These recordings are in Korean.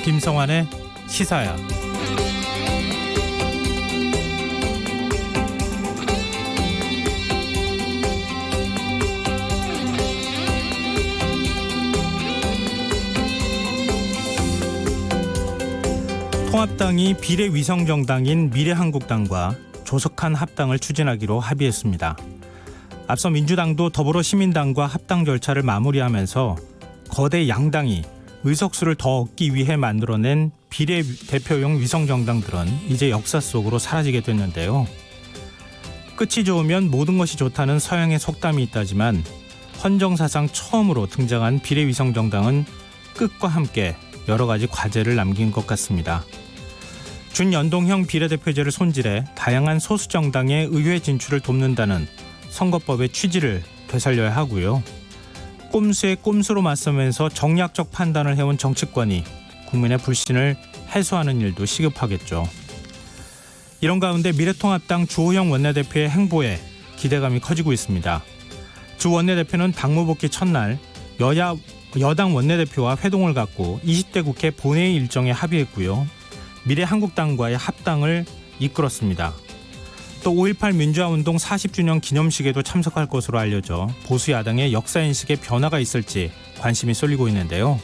김성환의 시사야. 통합당이 비례위성정당인 미래한국당과 조속한 합당을 추진하기로 합의했습니다. 앞서 민주당도 더불어시민당과 합당 절차를 마무리하면서 거대 양당이 의석수를 더 얻기 위해 만들어낸 비례대표용 위성정당들은 이제 역사 속으로 사라지게 됐는데요. 끝이 좋으면 모든 것이 좋다는 서양의 속담이 있다지만 헌정사상 처음으로 등장한 비례위성정당은 끝과 함께 여러 가지 과제를 남긴 것 같습니다. 준연동형 비례대표제를 손질해 다양한 소수정당의 의회 진출을 돕는다는 선거법의 취지를 되살려야 하고요. 꼼수에 꼼수로 맞서면서 정략적 판단을 해온 정치권이 국민의 불신을 해소하는 일도 시급하겠죠. 이런 가운데 미래통합당 주호영 원내대표의 행보에 기대감이 커지고 있습니다. 주 원내대표는 당무 복귀 첫날 여당 원내대표와 회동을 갖고 20대 국회 본회의 일정에 합의했고요. 미래한국당과의 합당을 이끌었습니다. 또 5.18 민주화운동 40주년 기념식에도 참석할 것으로 알려져 보수 야당의 역사인식에 변화가 있을지 관심이 쏠리고 있는데요.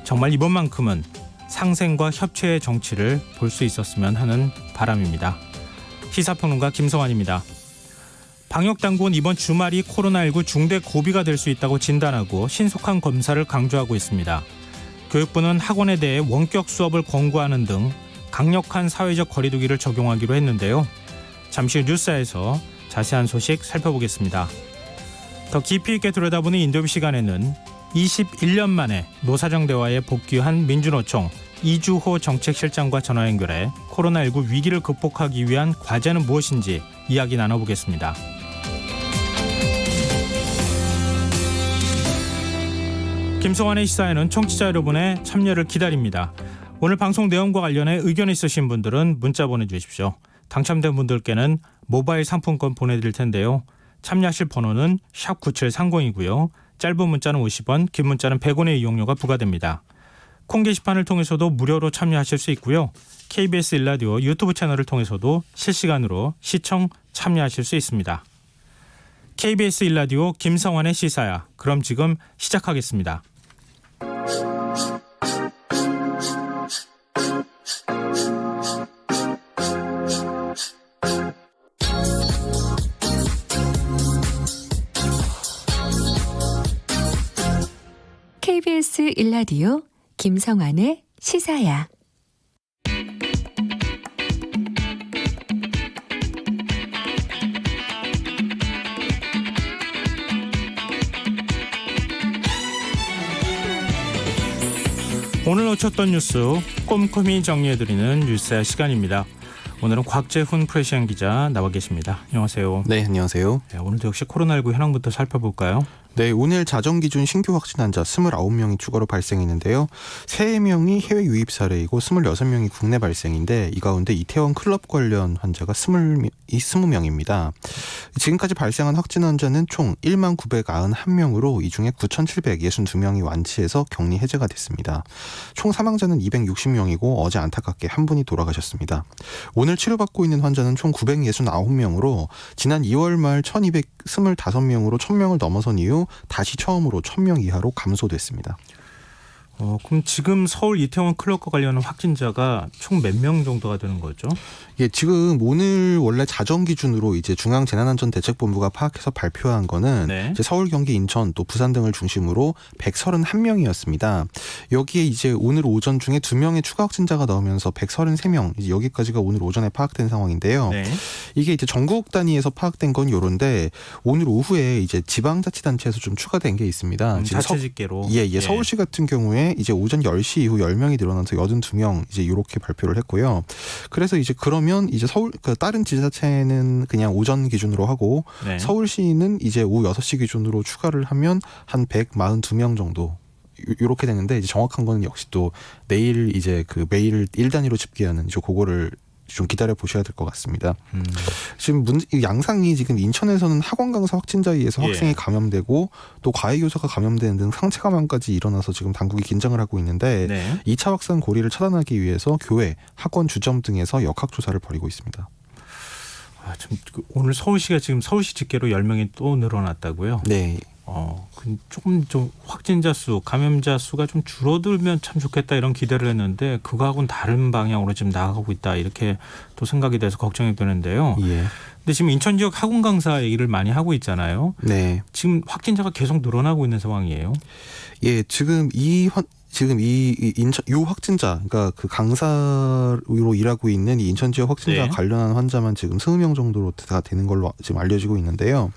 정말 이번만큼은 상생과 협치의 정치를 볼 수 있었으면 하는 바람입니다. 시사평론가 김성환입니다. 방역당국은 이번 주말이 코로나19 중대 고비가 될 수 있다고 진단하고 신속한 검사를 강조하고 있습니다. 교육부는 학원에 대해 원격 수업을 권고하는 등 강력한 사회적 거리두기를 적용하기로 했는데요. 잠시 후 뉴스에서 자세한 소식 살펴보겠습니다. 더 깊이 있게 들여다보는 인터뷰 시간에는 21년 만에 노사정 대화에 복귀한 민주노총 이주호 정책실장과 전화 연결해 코로나19 위기를 극복하기 위한 과제는 무엇인지 이야기 나눠보겠습니다. 김성환의 시사에는 청취자 여러분의 참여를 기다립니다. 오늘 방송 내용과 관련해 의견 있으신 분들은 문자 보내주십시오. 당첨된 분들께는 모바일 상품권 보내드릴 텐데요. 참여하실 번호는 샵9730이고요. 짧은 문자는 50원, 긴 문자는 100원의 이용료가 부과됩니다. 콩 게시판을 통해서도 무료로 참여하실 수 있고요. KBS 일라디오 유튜브 채널을 통해서도 실시간으로 시청 참여하실 수 있습니다. KBS 일라디오 김성환의 시사야. 그럼 지금 시작하겠습니다. KBS 일라디오 김성환의 시사야. 오늘 놓쳤던 뉴스 꼼꼼히 정리해드리는 뉴스야 시간입니다. 오늘은 곽재훈 프레시안 기자 나와 계십니다. 안녕하세요. 네, 안녕하세요. 네, 오늘도 역시 코로나19 현황부터 살펴볼까요? 네, 오늘 자정 기준 신규 확진 환자 29명이 추가로 발생했는데요. 3명이 해외 유입 사례이고 26명이 국내 발생인데 이 가운데 이태원 클럽 관련 환자가 20명입니다. 지금까지 발생한 확진 환자는 총 1만 991명으로 이 중에 9,762명이 완치해서 격리 해제가 됐습니다. 총 사망자는 260명이고 어제 안타깝게 한 분이 돌아가셨습니다. 오늘 치료받고 있는 환자는 총 969명으로 지난 2월 말 1,225명으로 1,000명을 넘어선 이후 다시 처음으로 1,000명 이하로 감소됐습니다. 그럼 지금 서울 이태원 클럽과 관련한 확진자가 총 몇 명 정도가 되는 거죠? 예, 지금 오늘 원래 자정 기준으로 이제 중앙재난안전대책본부가 파악해서 발표한 거는 네. 이제 서울, 경기, 인천, 또 부산 등을 중심으로 131명이었습니다. 여기에 이제 오늘 오전 중에 2명의 추가 확진자가 나오면서 133명, 이제 여기까지가 오늘 오전에 파악된 상황인데요. 네. 이게 이제 전국 단위에서 파악된 건 요런데 오늘 오후에 이제 지방자치단체에서 좀 추가된 게 있습니다. 자체 집계로. 예, 서울시 같은 경우에 이제 오전 10시 이후 10명이 늘어나서 82명 이제 이렇게 발표를 했고요. 그래서 이제 그러면 이제 서울 다른 지자체는 그냥 오전 기준으로 하고 네. 서울시는 이제 오후 6시 기준으로 추가를 하면 한 142명 정도 이렇게 되는데 이제 정확한 거는 역시 또 내일 이제 그 매일 1단위로 집계하는 이제 그거를 좀 기다려 보셔야 될 것 같습니다. 지금 이 양상이 지금 인천에서는 학원 강사 확진자에 의해서 학생이 감염되고 또 과외 교사가 감염되는 등 상체 감염까지 일어나서 지금 당국이 긴장을 하고 있는데 네. 2차 확산 고리를 차단하기 위해서 교회, 학원, 주점 등에서 역학 조사를 벌이고 있습니다. 오늘 서울시가 지금 서울시 집계로 10명이 또 늘어났다고요? 네. 조금 좀 확진자 수, 감염자 수가 좀 줄어들면 참 좋겠다 이런 기대를 했는데 그거하고는 다른 방향으로 지금 나아가고 있다 이렇게 또 생각이 돼서 걱정이 되는데요. 예. 근데 지금 인천 지역 학원 강사 얘기를 많이 하고 있잖아요. 네. 지금 확진자가 계속 늘어나고 있는 상황이에요. 예, 지금 이 인천 요 확진자, 그러니까 그 강사로 일하고 있는 이 인천 지역 확진자 네. 관련한 환자만 지금 20명 정도로 다 되는 걸로 지금 알려지고 있는데요.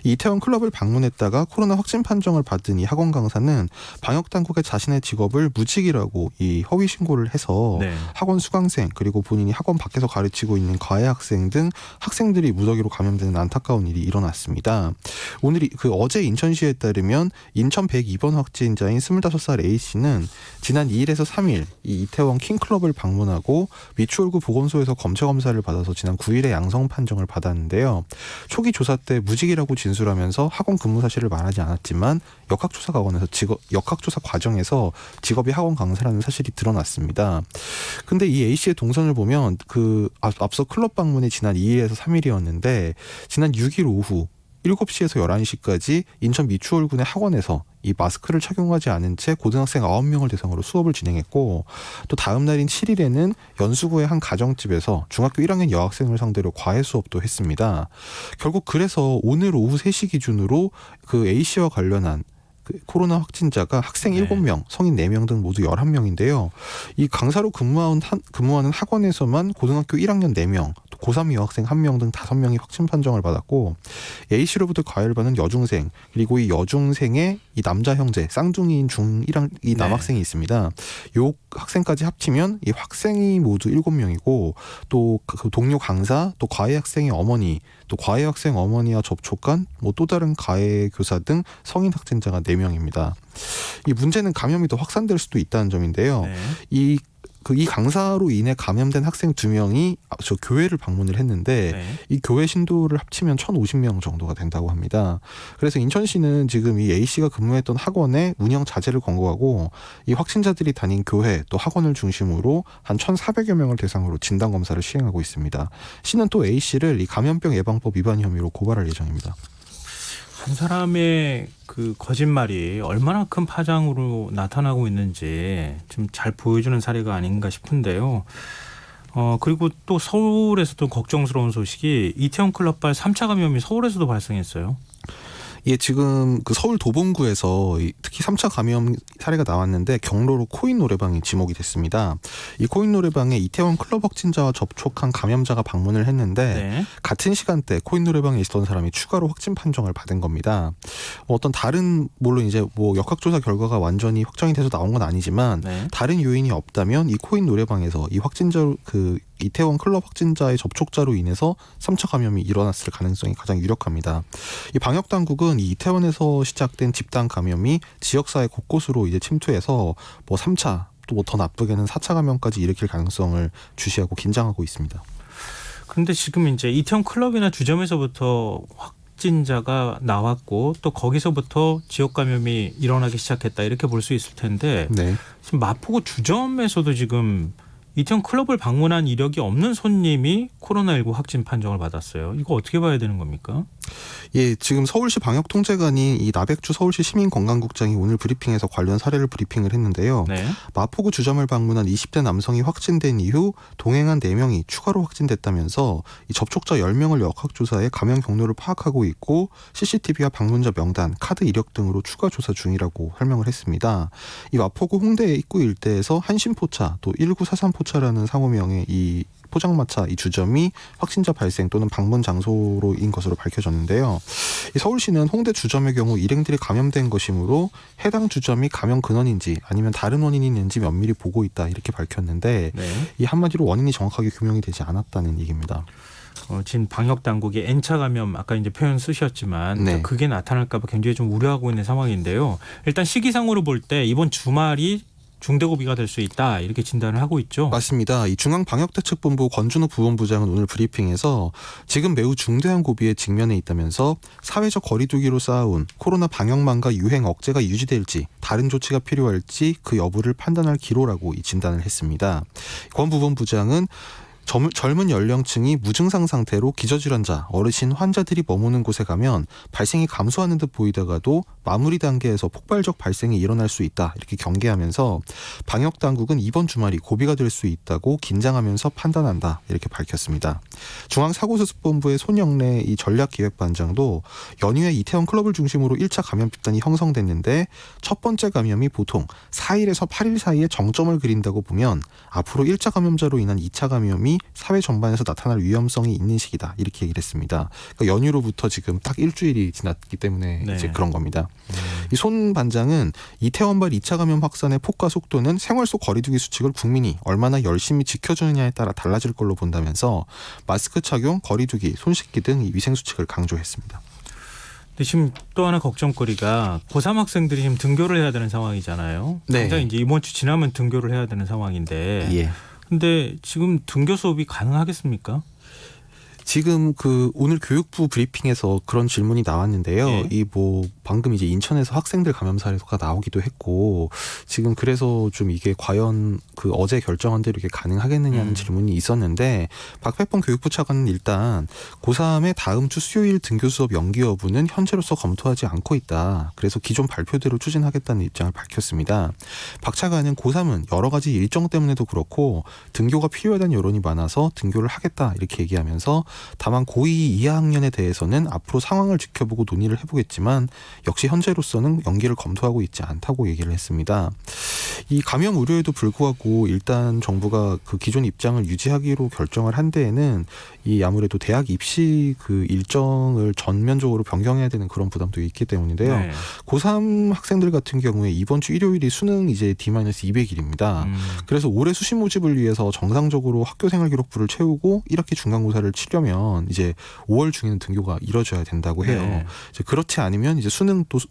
이태원 클럽을 방문했다가 코로나 확진 판정을 받은 이 학원 강사는 방역 당국에 자신의 직업을 무직이라고 이 허위 신고를 해서 네. 학원 수강생 그리고 본인이 학원 밖에서 가르치고 있는 과외 학생 등 학생들이 무더기로 감염되는 안타까운 일이 일어났습니다. 어제 인천시에 따르면 인천 102번 확진자인 25살 A 씨는 지난 2일에서 3일 이 이태원 킹클럽을 방문하고 미추홀구 보건소에서 검체 검사를 받아서 지난 9일에 양성 판정을 받았는데요. 초기 조사 때 무직이라고 진술하면서 학원 근무 사실을 말하지 않았지만 역학조사 과정에서 직업이 학원 강사라는 사실이 드러났습니다. 근데 이 A 씨의 동선을 보면 앞서 클럽 방문이 지난 2일에서 3일이었는데 지난 6일 오후 7시에서 11시까지 인천 미추홀군의 학원에서 이 마스크를 착용하지 않은 채 고등학생 9명을 대상으로 수업을 진행했고 또 다음 날인 7일에는 연수구의 한 가정집에서 중학교 1학년 여학생을 상대로 과외 수업도 했습니다. 결국 그래서 오늘 오후 3시 기준으로 그 A씨와 관련한 코로나 확진자가 학생 7명, 성인 4명 등 모두 11명인데요. 이 강사로 근무하는 학원에서만 고등학교 1학년 4명, 또 고3 여학생 1명 등 5명이 확진 판정을 받았고 A씨로부터 과외를 받는 여중생, 그리고 이 여중생의 이 남자 형제, 쌍둥이인 중1학 이 남학생이 있습니다. 요 학생까지 합치면 이 학생이 모두 7명이고 또 그 동료 강사, 또 과외 학생의 어머니, 또 과외 학생 어머니와 접촉한 또 다른 과외 교사 등 성인 확진자가 4명입니다. 이 문제는 감염이 더 확산될 수도 있다는 점인데요. 네. 이 강사로 인해 감염된 학생 2명이 저 교회를 방문을 했는데 이 교회 신도를 합치면 1,050명 정도가 된다고 합니다. 그래서 인천시는 지금 이 A씨가 근무했던 학원의 운영 자제를 권고하고 이 확진자들이 다닌 교회 또 학원을 중심으로 한 1,400여 명을 대상으로 진단검사를 시행하고 있습니다. 시는 또 A씨를 이 감염병 예방법 위반 혐의로 고발할 예정입니다. 한 사람의 그 거짓말이 얼마나 큰 파장으로 나타나고 있는지 좀 잘 보여주는 사례가 아닌가 싶은데요. 그리고 또 서울에서도 걱정스러운 소식이 이태원 클럽발 3차 감염이 서울에서도 발생했어요. 예, 지금 그 서울 도봉구에서 특히 3차 감염 사례가 나왔는데 경로로 코인 노래방이 지목이 됐습니다. 이 코인 노래방에 이태원 클럽 확진자와 접촉한 감염자가 방문을 했는데 같은 시간대 코인 노래방에 있었던 사람이 추가로 확진 판정을 받은 겁니다. 어떤 다른 물론 이제 역학조사 결과가 완전히 확정이 돼서 나온 건 아니지만 다른 요인이 없다면 이 코인 노래방에서 이 이태원 클럽 확진자의 접촉자로 인해서 3차 감염이 일어났을 가능성이 가장 유력합니다. 이 방역 당국은 이 이태원에서 시작된 집단 감염이 지역사회 곳곳으로 이제 침투해서 3차 또 더 나쁘게는 4차 감염까지 일으킬 가능성을 주시하고 긴장하고 있습니다. 그런데 지금 이제 이태원 클럽이나 주점에서부터 확진자가 나왔고 또 거기서부터 지역 감염이 일어나기 시작했다 이렇게 볼 수 있을 텐데 지금 마포구 주점에서도 지금 이태원 클럽을 방문한 이력이 없는 손님이 코로나19 확진 판정을 받았어요. 이거 어떻게 봐야 되는 겁니까? 예, 지금 서울시 방역통제관인 이 나백주 서울시 시민건강국장이 오늘 브리핑에서 관련 사례를 브리핑을 했는데요. 마포구 주점을 방문한 20대 남성이 확진된 이후 동행한 4명이 추가로 확진됐다면서 이 접촉자 10명을 역학조사해 감염 경로를 파악하고 있고 CCTV와 방문자 명단, 카드 이력 등으로 추가 조사 중이라고 설명을 했습니다. 이 마포구 홍대 입구 일대에서 한신포차 또 1943포차라는 상호명의 이 포장마차 이 주점이 확진자 발생 또는 방문 장소로인 것으로 밝혀졌는데요. 이 서울시는 홍대 주점의 경우 일행들이 감염된 것이므로 해당 주점이 감염 근원인지 아니면 다른 원인이 있는지 면밀히 보고 있다 이렇게 밝혔는데 이 한마디로 원인이 정확하게 규명이 되지 않았다는 얘기입니다. 지금 방역 당국이 N차 감염 아까 이제 표현 쓰셨지만 그게 나타날까 봐 굉장히 좀 우려하고 있는 상황인데요. 일단 시기상으로 볼 때 이번 주말이 중대고비가 될 수 있다 이렇게 진단을 하고 있죠. 맞습니다. 이 중앙방역대책본부 권준호 부본부장은 오늘 브리핑에서 지금 매우 중대한 고비에 직면해 있다면서 사회적 거리두기로 쌓아온 코로나 방역망과 유행 억제가 유지될지 다른 조치가 필요할지 그 여부를 판단할 기로라고 이 진단을 했습니다. 권 부본부장은 젊은 연령층이 무증상 상태로 기저질환자, 어르신, 환자들이 머무는 곳에 가면 발생이 감소하는 듯 보이다가도 마무리 단계에서 폭발적 발생이 일어날 수 있다 이렇게 경계하면서 방역당국은 이번 주말이 고비가 될 수 있다고 긴장하면서 판단한다 이렇게 밝혔습니다. 중앙사고수습본부의 손영래 이 전략기획반장도 연휴에 이태원 클럽을 중심으로 1차 감염 집단이 형성됐는데 첫 번째 감염이 보통 4일에서 8일 사이에 정점을 그린다고 보면 앞으로 1차 감염자로 인한 2차 감염이 사회 전반에서 나타날 위험성이 있는 시기다 이렇게 얘기를 했습니다. 그러니까 연휴로부터 지금 딱 일주일이 지났기 때문에 네. 이제 그런 겁니다. 이 손 반장은 이태원발 2차 감염 확산의 폭과 속도는 생활 속 거리두기 수칙을 국민이 얼마나 열심히 지켜주느냐에 따라 달라질 걸로 본다면서 마스크 착용, 거리두기, 손 씻기 등 이 위생 수칙을 강조했습니다. 근데 지금 또 하나 걱정거리가 고3 학생들이 지금 등교를 해야 되는 상황이잖아요. 네. 당장 이제 이번 주 지나면 등교를 해야 되는 상황인데. 예. 근데 지금 등교 수업이 가능하겠습니까? 지금 오늘 교육부 브리핑에서 그런 질문이 나왔는데요. 예. 이 방금 이제 인천에서 학생들 감염 사례가 나오기도 했고 지금 그래서 좀 이게 과연 어제 결정한 대로 이게 가능하겠느냐는 질문이 있었는데 박백범 교육부 차관은 일단 고3의 다음 주 수요일 등교 수업 연기 여부는 현재로서 검토하지 않고 있다. 그래서 기존 발표대로 추진하겠다는 입장을 밝혔습니다. 박 차관은 고3은 여러 가지 일정 때문에도 그렇고 등교가 필요하다는 여론이 많아서 등교를 하겠다 이렇게 얘기하면서 다만 고2 2학년에 대해서는 앞으로 상황을 지켜보고 논의를 해보겠지만 역시 현재로서는 연기를 검토하고 있지 않다고 얘기를 했습니다. 이 감염 우려에도 불구하고 일단 정부가 기존 입장을 유지하기로 결정을 한 데에는 이 아무래도 대학 입시 일정을 전면적으로 변경해야 되는 그런 부담도 있기 때문인데요. 네. 고3 학생들 같은 경우에 이번 주 일요일이 수능 이제 D-200일입니다. 그래서 올해 수시 모집을 위해서 정상적으로 학교생활기록부를 채우고 1학기 중간고사를 치려면 이제 5월 중에는 등교가 이뤄져야 된다고 해요. 네. 이제 그렇지 않으면 이제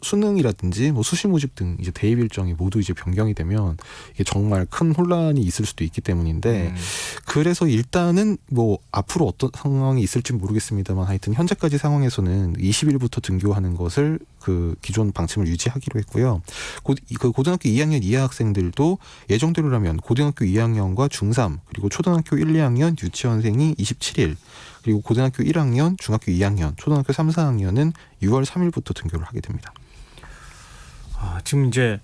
수능이라든지 수시 모집 등 이제 대입 일정이 모두 이제 변경이 되면 이게 정말 큰 혼란이 있을 수도 있기 때문인데 그래서 일단은 앞으로 어떤 상황이 있을지 모르겠습니다만 하여튼 현재까지 상황에서는 20일부터 등교하는 것을 기존 방침을 유지하기로 했고요. 고등학교 2학년 이하 학생들도 예정대로라면 고등학교 2학년과 중3 그리고 초등학교 1, 2학년 유치원생이 27일 그리고 고등학교 1학년, 중학교 2학년, 초등학교 3, 4학년은 6월 3일부터 등교를 하게 됩니다. 지금 이제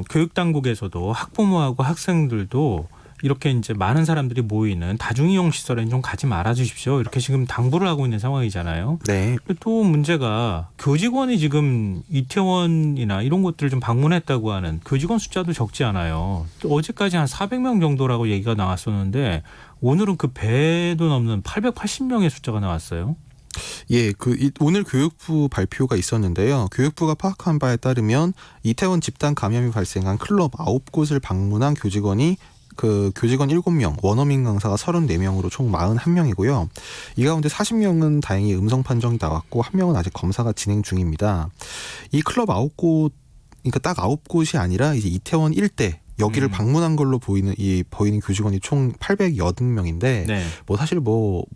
교육당국에서도 학부모하고 학생들도 이렇게 이제 많은 사람들이 모이는 다중이용 시설에는 좀 가지 말아 주십시오. 이렇게 지금 당부를 하고 있는 상황이잖아요. 네. 또 문제가 교직원이 지금 이태원이나 이런 곳들을 좀 방문했다고 하는 교직원 숫자도 적지 않아요. 또 어제까지 한 400명 정도라고 얘기가 나왔었는데 오늘은 그 배도 넘는 880명의 숫자가 나왔어요. 예, 오늘 교육부 발표가 있었는데요. 교육부가 파악한 바에 따르면 이태원 집단 감염이 발생한 클럽 9곳을 방문한 교직원이 교직원 7명, 원어민 강사가 34명으로 총 41명이고요. 이 가운데 40명은 다행히 음성 판정이 나왔고 1명은 아직 검사가 진행 중입니다. 이 클럽 9곳, 그러니까 딱 9곳이 아니라 이제 이태원 일대 여기를 방문한 걸로 보이는 교직원이 총 880명인데 네. 사실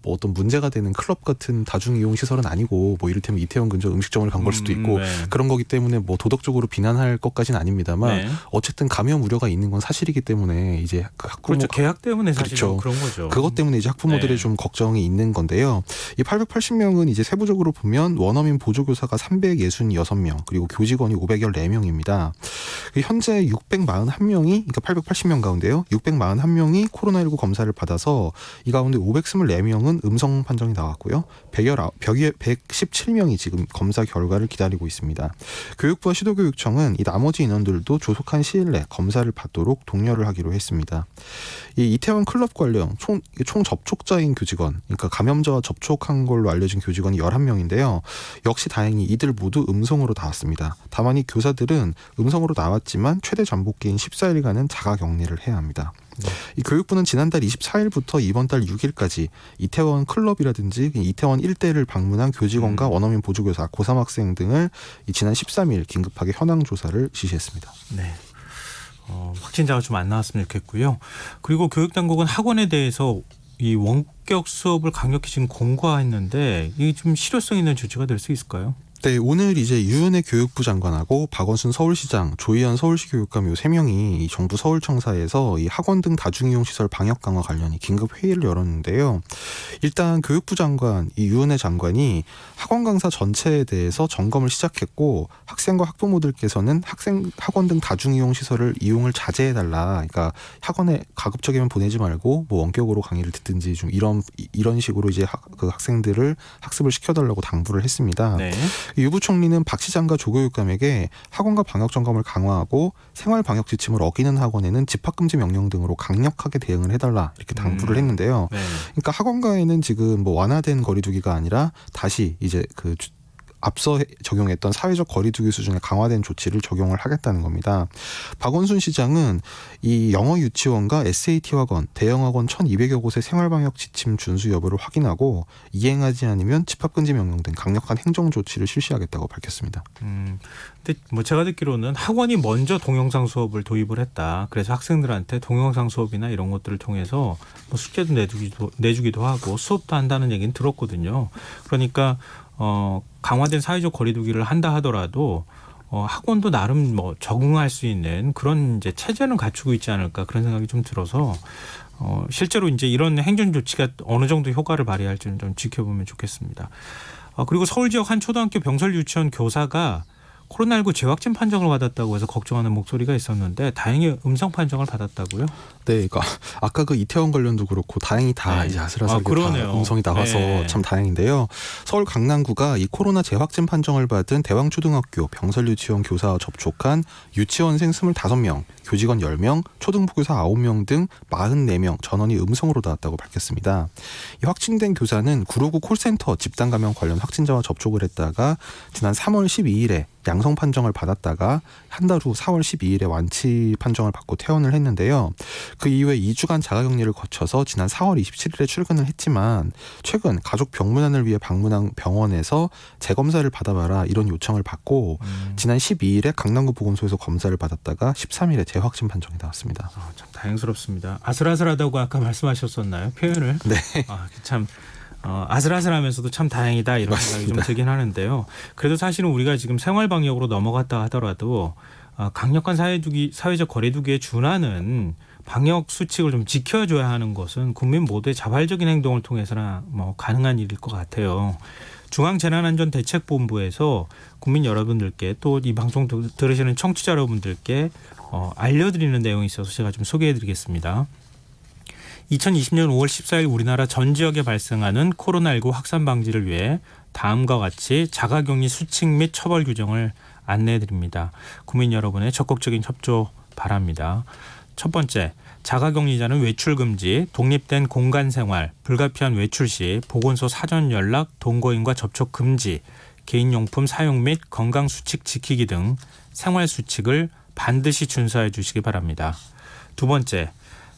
어떤 문제가 되는 클럽 같은 다중이용 시설은 아니고 이를테면 이태원 근처 음식점을 간 걸 수도 있고 네. 그런 거기 때문에 도덕적으로 비난할 것까지는 아닙니다만 네. 어쨌든 감염 우려가 있는 건 사실이기 때문에 이제 학부모 그렇죠. 계약 때문에 사실 그렇죠. 그런 거죠. 그것 때문에 이제 학부모들의 네. 좀 걱정이 있는 건데요. 이 880명은 이제 세부적으로 보면 원어민 보조교사가 366명 그리고 교직원이 514명입니다. 현재 641명이 그러니까 880명 가운데요. 641명이 코로나19 검사를 받아서 이 가운데 524명은 음성 판정이 나왔고요. 117명이 지금 검사 결과를 기다리고 있습니다. 교육부와 시도교육청은 이 나머지 인원들도 조속한 시일 내 검사를 받도록 독려를 하기로 했습니다. 이 이태원 클럽 관련 총 접촉자인 교직원, 그러니까 감염자와 접촉한 걸로 알려진 교직원이 11명인데요. 역시 다행히 이들 모두 음성으로 나왔습니다. 다만 이 교사들은 음성으로 나왔지만 최대 잠복기인 14일간은 자가격리를 해야 합니다. 이 교육부는 지난달 24일부터 이번 달 6일까지 이태원 클럽이라든지 이태원 일대를 방문한 교직원과 원어민 보조교사, 고3 학생 등을 지난 13일 긴급하게 현황 조사를 지시했습니다. 네. 확진자가 좀 안 나왔으면 좋겠고요. 그리고 교육당국은 학원에 대해서 이 원격 수업을 강력히 지금 공고화했는데 이게 좀 실효성 있는 조치가 될 수 있을까요? 네, 오늘 이제 유은혜 교육부 장관하고 박원순 서울시장, 조희연 서울시 교육감 요 3명이 이 정부 서울청사에서 이 학원 등 다중이용 시설 방역 강화 관련이 긴급 회의를 열었는데요. 일단 교육부 장관, 이 유은혜 장관이 학원 강사 전체에 대해서 점검을 시작했고 학생과 학부모들께서는 학원 등 다중이용 시설을 이용을 자제해달라. 그러니까 학원에 가급적이면 보내지 말고 뭐 원격으로 강의를 듣든지 좀 이런 식으로 이제 그 학생들을 학습을 시켜달라고 당부를 했습니다. 네. 유부 총리는 박 시장과 조 교육감에게 학원과 방역 점검을 강화하고 생활 방역 지침을 어기는 학원에는 집합 금지 명령 등으로 강력하게 대응을 해달라 이렇게 당부를 했는데요. 네. 그러니까 학원가에는 지금 뭐 완화된 거리두기가 아니라 다시 이제 그 앞서 적용했던 사회적 거리두기 수준의 강화된 조치를 적용을 하겠다는 겁니다. 박원순 시장은 이 영어 유치원과 SAT 학원, 대형 학원 1,200여 곳의 생활방역 지침 준수 여부를 확인하고 이행하지 않으면 집합금지 명령 등 강력한 행정 조치를 실시하겠다고 밝혔습니다. 근데 뭐 제가 듣기로는 학원이 먼저 동영상 수업을 도입을 했다. 그래서 학생들한테 동영상 수업이나 이런 것들을 통해서 뭐 숙제도 내주기도 하고 수업도 한다는 얘기는 들었거든요. 그러니까 강화된 사회적 거리두기를 한다 하더라도 학원도 나름 뭐 적응할 수 있는 그런 이제 체제는 갖추고 있지 않을까 그런 생각이 좀 들어서 실제로 이제 이런 행정 조치가 어느 정도 효과를 발휘할지는 좀 지켜보면 좋겠습니다. 그리고 서울 지역 한 초등학교 병설 유치원 교사가 코로나19 재확진 판정을 받았다고 해서 걱정하는 목소리가 있었는데 다행히 음성 판정을 받았다고요? 네, 그러니까 아까 그 이태원 관련도 그렇고 다행히 다 네. 이제 아슬아슬하게 다 음성이 나와서 네. 참 다행인데요. 서울 강남구가 이 코로나 재확진 판정을 받은 대왕초등학교 병설 유치원 교사와 접촉한 유치원생 25명, 교직원 10명, 초등부교사 9명 등 44명 전원이 음성으로 나왔다고 밝혔습니다. 이 확진된 교사는 959 콜센터 집단 감염 관련 확진자와 접촉을 했다가 지난 3월 12일에 양성 판정을 받았다가 한 달 후 4월 12일에 완치 판정을 받고 퇴원을 했는데요. 그 이후에 2주간 자가격리를 거쳐서 지난 4월 27일에 출근을 했지만 최근 가족 병문안을 위해 방문한 병원에서 재검사를 받아봐라 이런 요청을 받고 지난 12일에 강남구 보건소에서 검사를 받았다가 13일에 재확진 판정이 나왔습니다. 참 다행스럽습니다. 아슬아슬하다고 아까 말씀하셨었나요? 표현을. 네. 참 아슬아슬하면서도 참 다행이다 이런 생각이 좀 들긴 하는데요. 그래도 사실은 우리가 지금 생활 방역으로 넘어갔다 하더라도 강력한 사회적 거리두기에 준하는 방역 수칙을 좀 지켜줘야 하는 것은 국민 모두의 자발적인 행동을 통해서나 뭐 가능한 일일 것 같아요. 중앙재난안전대책본부에서 국민 여러분들께 또 이 방송 들으시는 청취자 여러분들께 알려드리는 내용이 있어서 제가 좀 소개해드리겠습니다. 2020년 5월 14일 우리나라 전 지역에 발생하는 코로나19 확산 방지를 위해 다음과 같이 자가격리 수칙 및 처벌 규정을 안내해드립니다. 국민 여러분의 적극적인 협조 바랍니다. 첫 번째, 자가격리자는 외출 금지, 독립된 공간 생활, 불가피한 외출 시 보건소 사전 연락, 동거인과 접촉 금지, 개인용품 사용 및 건강 수칙 지키기 등 생활 수칙을 반드시 준수해 주시기 바랍니다. 두 번째,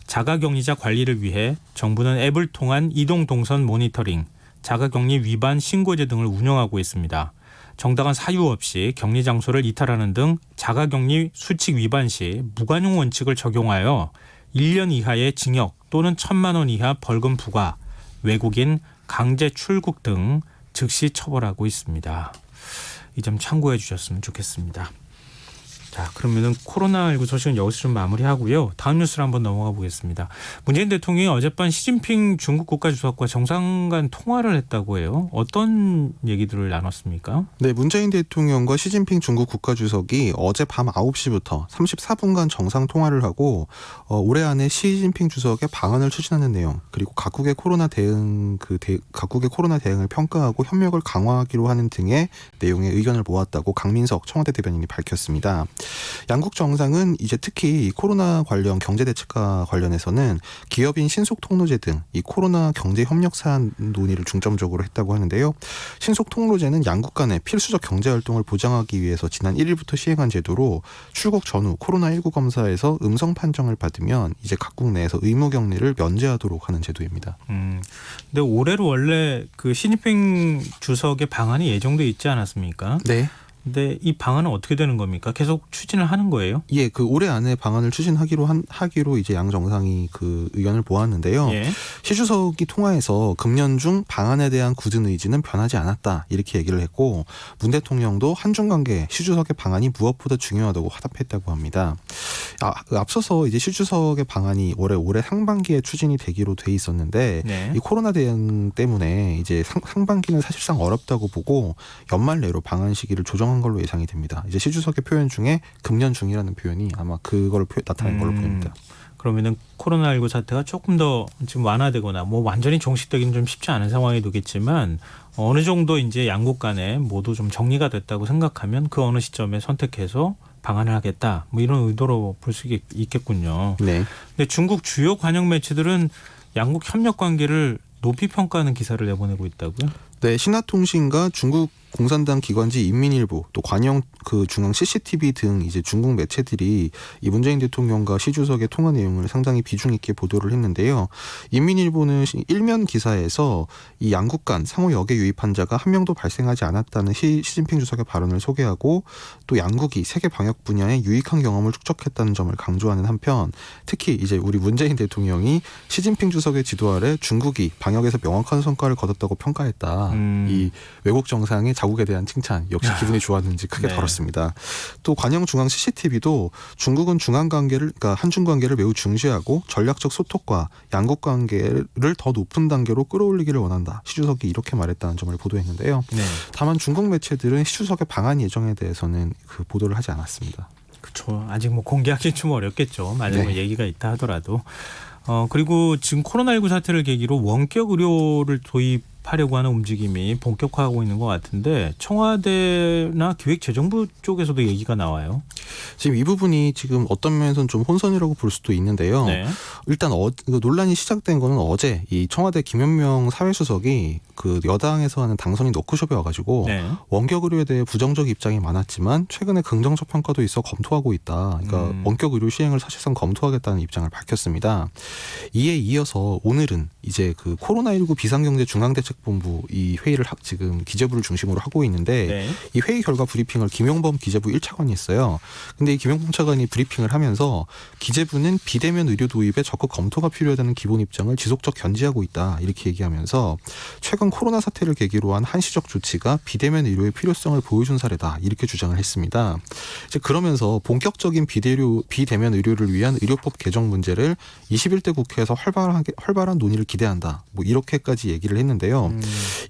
자가격리자 관리를 위해 정부는 앱을 통한 이동 동선 모니터링, 자가격리 위반 신고제 등을 운영하고 있습니다. 정당한 사유 없이 격리 장소를 이탈하는 등 자가격리 수칙 위반 시 무관용 원칙을 적용하여 1년 이하의 징역 또는 1,000만 원 이하 벌금 부과, 외국인 강제 출국 등 즉시 처벌하고 있습니다. 이 점 참고해 주셨으면 좋겠습니다. 자, 그러면은 코로나19 소식은 여기서 좀 마무리하고요. 다음 뉴스로 한번 넘어가 보겠습니다. 문재인 대통령이 어젯밤 시진핑 중국 국가주석과 정상 간 통화를 했다고 해요. 어떤 얘기들을 나눴습니까? 네, 문재인 대통령과 시진핑 중국 국가주석이 어제 밤 9시부터 34분간 정상 통화를 하고 올해 안에 시진핑 주석의 방안을 추진하는 내용, 그리고 각국의 코로나 대응을 평가하고 협력을 강화하기로 하는 등의 내용의 의견을 모았다고 강민석 청와대 대변인이 밝혔습니다. 양국 정상은 이제 특히 이 코로나 관련 경제 대책과 관련해서는 기업인 신속 통로제 등 이 코로나 경제 협력 사안 논의를 중점적으로 했다고 하는데요. 신속 통로제는 양국 간의 필수적 경제 활동을 보장하기 위해서 지난 1일부터 시행한 제도로 출국 전후 코로나19 검사에서 음성 판정을 받으면 이제 각국 내에서 의무 격리를 면제하도록 하는 제도입니다. 근데 올해로 원래 그 시진핑 주석의 방안이 예정돼 있지 않았습니까? 네. 근데 이 방안은 어떻게 되는 겁니까? 계속 추진을 하는 거예요? 예, 그 올해 안에 방안을 추진하기로 이제 양 정상이 그 의견을 모았는데요. 예. 시 주석이 통화에서 금년 중 방안에 대한 굳은 의지는 변하지 않았다 이렇게 얘기를 했고 문 대통령도 한중 관계 시 주석의 방안이 무엇보다 중요하다고 화답했다고 합니다. 앞서서 이제 시 주석의 방안이 올해 상반기에 추진이 되기로 돼 있었는데 네. 이 코로나 대응 때문에 이제 상반기는 사실상 어렵다고 보고 연말 내로 방안 시기를 조정한 걸로 예상이 됩니다. 이제 시 주석의 표현 중에 금년 중이라는 표현이 아마 그걸 나타낸 걸로 보입니다. 그러면은 코로나19 사태가 조금 더 지금 완화되거나 뭐 완전히 종식되기는 좀 쉽지 않은 상황이 되겠지만 어느 정도 이제 양국 간에 모두 좀 정리가 됐다고 생각하면 그 어느 시점에 선택해서 방안을 하겠다. 뭐 이런 의도로 볼 수 있겠군요. 네. 근데 중국 주요 관영 매체들은 양국 협력 관계를 높이 평가하는 기사를 내보내고 있다고요? 네, 신화통신과 중국 공산당 기관지 인민일보 또 관영 그 중앙 CCTV 등 이제 중국 매체들이 이 문재인 대통령과 시 주석의 통화 내용을 상당히 비중 있게 보도를 했는데요. 인민일보는 일면 기사에서 이 양국 간 상호 역에 유입 환자가 한 명도 발생하지 않았다는 시진핑 주석의 발언을 소개하고 또 양국이 세계 방역 분야에 유익한 경험을 축적했다는 점을 강조하는 한편 특히 이제 우리 문재인 대통령이 시진핑 주석의 지도 아래 중국이 방역에서 명확한 성과를 거뒀다고 평가했다. 이 외국 정상의 자국에 대한 칭찬 역시 기분이 좋았는지 크게 네. 다뤘습니다. 또 관영 중앙 CCTV도 중국은 중한 관계를 그러니까 한중 관계를 매우 중시하고 전략적 소통과 양국 관계를 더 높은 단계로 끌어올리기를 원한다. 시 주석이 이렇게 말했다는 점을 보도했는데요. 네. 다만 중국 매체들은 시 주석의 방한 예정에 대해서는 그 보도를 하지 않았습니다. 그렇죠. 아직 뭐 공개하기 좀 어렵겠죠. 만약 네. 얘기가 있다 하더라도. 그리고 지금 코로나19 사태를 계기로 원격 의료를 도입하려고 하는 움직임이 본격화하고 있는 것 같은데 청와대나 기획재정부 쪽에서도 얘기가 나와요. 지금 이 부분이 지금 어떤 면에서는 좀 혼선이라고 볼 수도 있는데요. 네. 일단 논란이 시작된 거는 어제 이 청와대 김현명 사회수석이 그 여당에서 하는 당선인 워크숍이어가지고 네. 원격 의료에 대해 부정적 입장이 많았지만 최근에 긍정적 평가도 있어 검토하고 있다. 그러니까 원격 의료 시행을 사실상 검토하겠다는 입장을 밝혔습니다. 이에 이어서 오늘은 이제 그 코로나19 비상경제중앙대책본부 이 회의를 지금 기재부를 중심으로 하고 있는데 네. 이 회의 결과 브리핑을 김용범 기재부 1차관이 했어요. 근데 이 김용범 차관이 브리핑을 하면서 기재부는 비대면 의료 도입에 적극 검토가 필요하다는 기본 입장을 지속적 견지하고 있다. 이렇게 얘기하면서 최근 코로나 사태를 계기로 한 한시적 조치가 비대면 의료의 필요성을 보여준 사례다. 이렇게 주장을 했습니다. 이제 그러면서 본격적인 비대면 의료를 위한 의료법 개정 문제를 21대 국회에서 활발한 논의를 기대한다. 뭐 이렇게까지 얘기를 했는데요.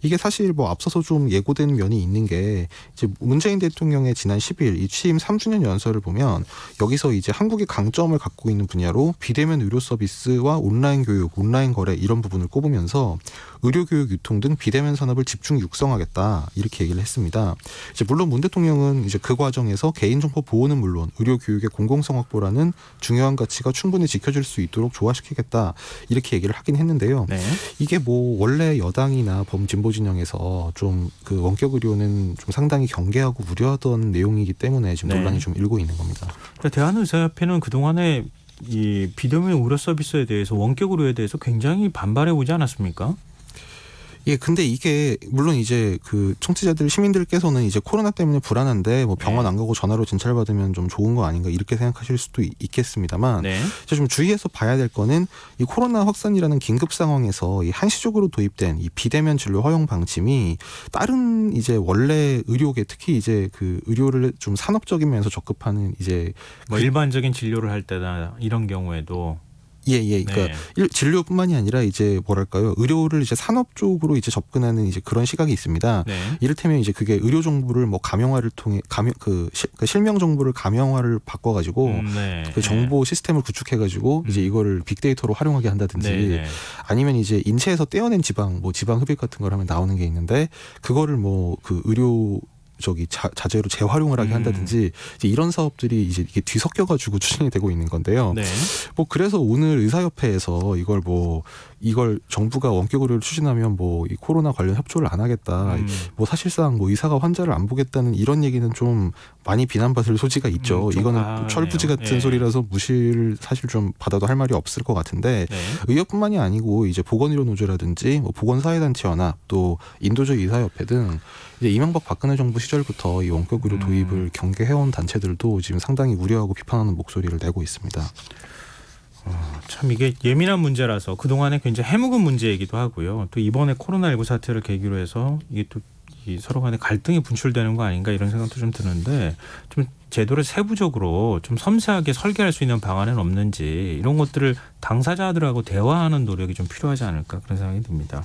이게 사실 뭐 앞서서 좀 예고된 면이 있는 게 이제 문재인 대통령의 지난 10일 이 취임 3주년 연설을 보면 여기서 이제 한국이 강점을 갖고 있는 분야로 비대면 의료 서비스와 온라인 교육, 온라인 거래 이런 부분을 꼽으면서 의료 교육 유통 등 비대면 산업을 집중 육성하겠다 이렇게 얘기를 했습니다. 이제 물론 문 대통령은 이제 그 과정에서 개인정보 보호는 물론 의료 교육의 공공성 확보라는 중요한 가치가 충분히 지켜질 수 있도록 조화시키겠다 이렇게 얘기를 하긴 했는데요. 네. 이게 뭐 원래 여당이나 범진보 진영에서 좀 그 원격 의료는 좀 상당히 경계하고 우려하던 내용이기 때문에 지금 네. 논란이 좀 일고 있는 겁니다. 대한의사협회는 그동안에 이 비대면 의료 서비스에 대해서 원격 의료에 대해서 굉장히 반발해 오지 않았습니까? 예, 근데 이게 물론 이제 그 청취자들 시민들께서는 이제 코로나 때문에 불안한데 뭐 병원 안 가고 전화로 진찰받으면 좀 좋은 거 아닌가 이렇게 생각하실 수도 있겠습니다만 네. 이제 좀 주의해서 봐야 될 거는 이 코로나 확산이라는 긴급 상황에서 이 한시적으로 도입된 이 비대면 진료 허용 방침이 다른 이제 원래 의료계 특히 이제 그 의료를 좀 산업적인 면에서 접근하는 이제 뭐 일반적인 진료를 할 때나 이런 경우에도 예. 그러니까 진료뿐만이 아니라 이제 뭐랄까요, 의료를 이제 산업 쪽으로 이제 접근하는 이제 그런 시각이 있습니다. 네. 이를테면 이제 그게 의료 정보를 뭐 가명화를 통해 그 실명 정보를 가명화를 바꿔가지고 네. 그 정보 시스템을 구축해가지고 이제 이거를 빅데이터로 활용하게 한다든지 네. 아니면 이제 인체에서 떼어낸 지방 흡입 같은 걸 하면 나오는 게 있는데 그거를 뭐 그 의료 자재로 재활용을 하게 한다든지 이제 이런 사업들이 이제 이게 뒤섞여가지고 추진이 되고 있는 건데요. 네. 뭐 그래서 오늘 의사협회에서 이걸 정부가 원격 의료를 추진하면 뭐 이 코로나 관련 협조를 안 하겠다. 뭐 사실상 뭐 의사가 환자를 안 보겠다는 이런 얘기는 좀 많이 비난받을 소지가 있죠. 이거는 철부지 같은 소리라서 무시를 사실 좀 받아도 할 말이 없을 것 같은데 네. 의협뿐만이 아니고 이제 보건의료노조라든지 뭐 보건사회단체 연합 또 인도적 의사협회 등 이제 이명박 박근혜 정부 시절부터 이 원격 의료 도입을 경계해온 단체들도 지금 상당히 우려하고 비판하는 목소리를 내고 있습니다. 참 이게 예민한 문제라서 그동안에 굉장히 해묵은 문제이기도 하고요. 또 이번에 코로나19 사태를 계기로 해서 이게 또 이 서로 간에 갈등이 분출되는 거 아닌가 이런 생각도 좀 드는데 좀 제도를 세부적으로 좀 섬세하게 설계할 수 있는 방안은 없는지 이런 것들을 당사자들하고 대화하는 노력이 좀 필요하지 않을까 그런 생각이 듭니다.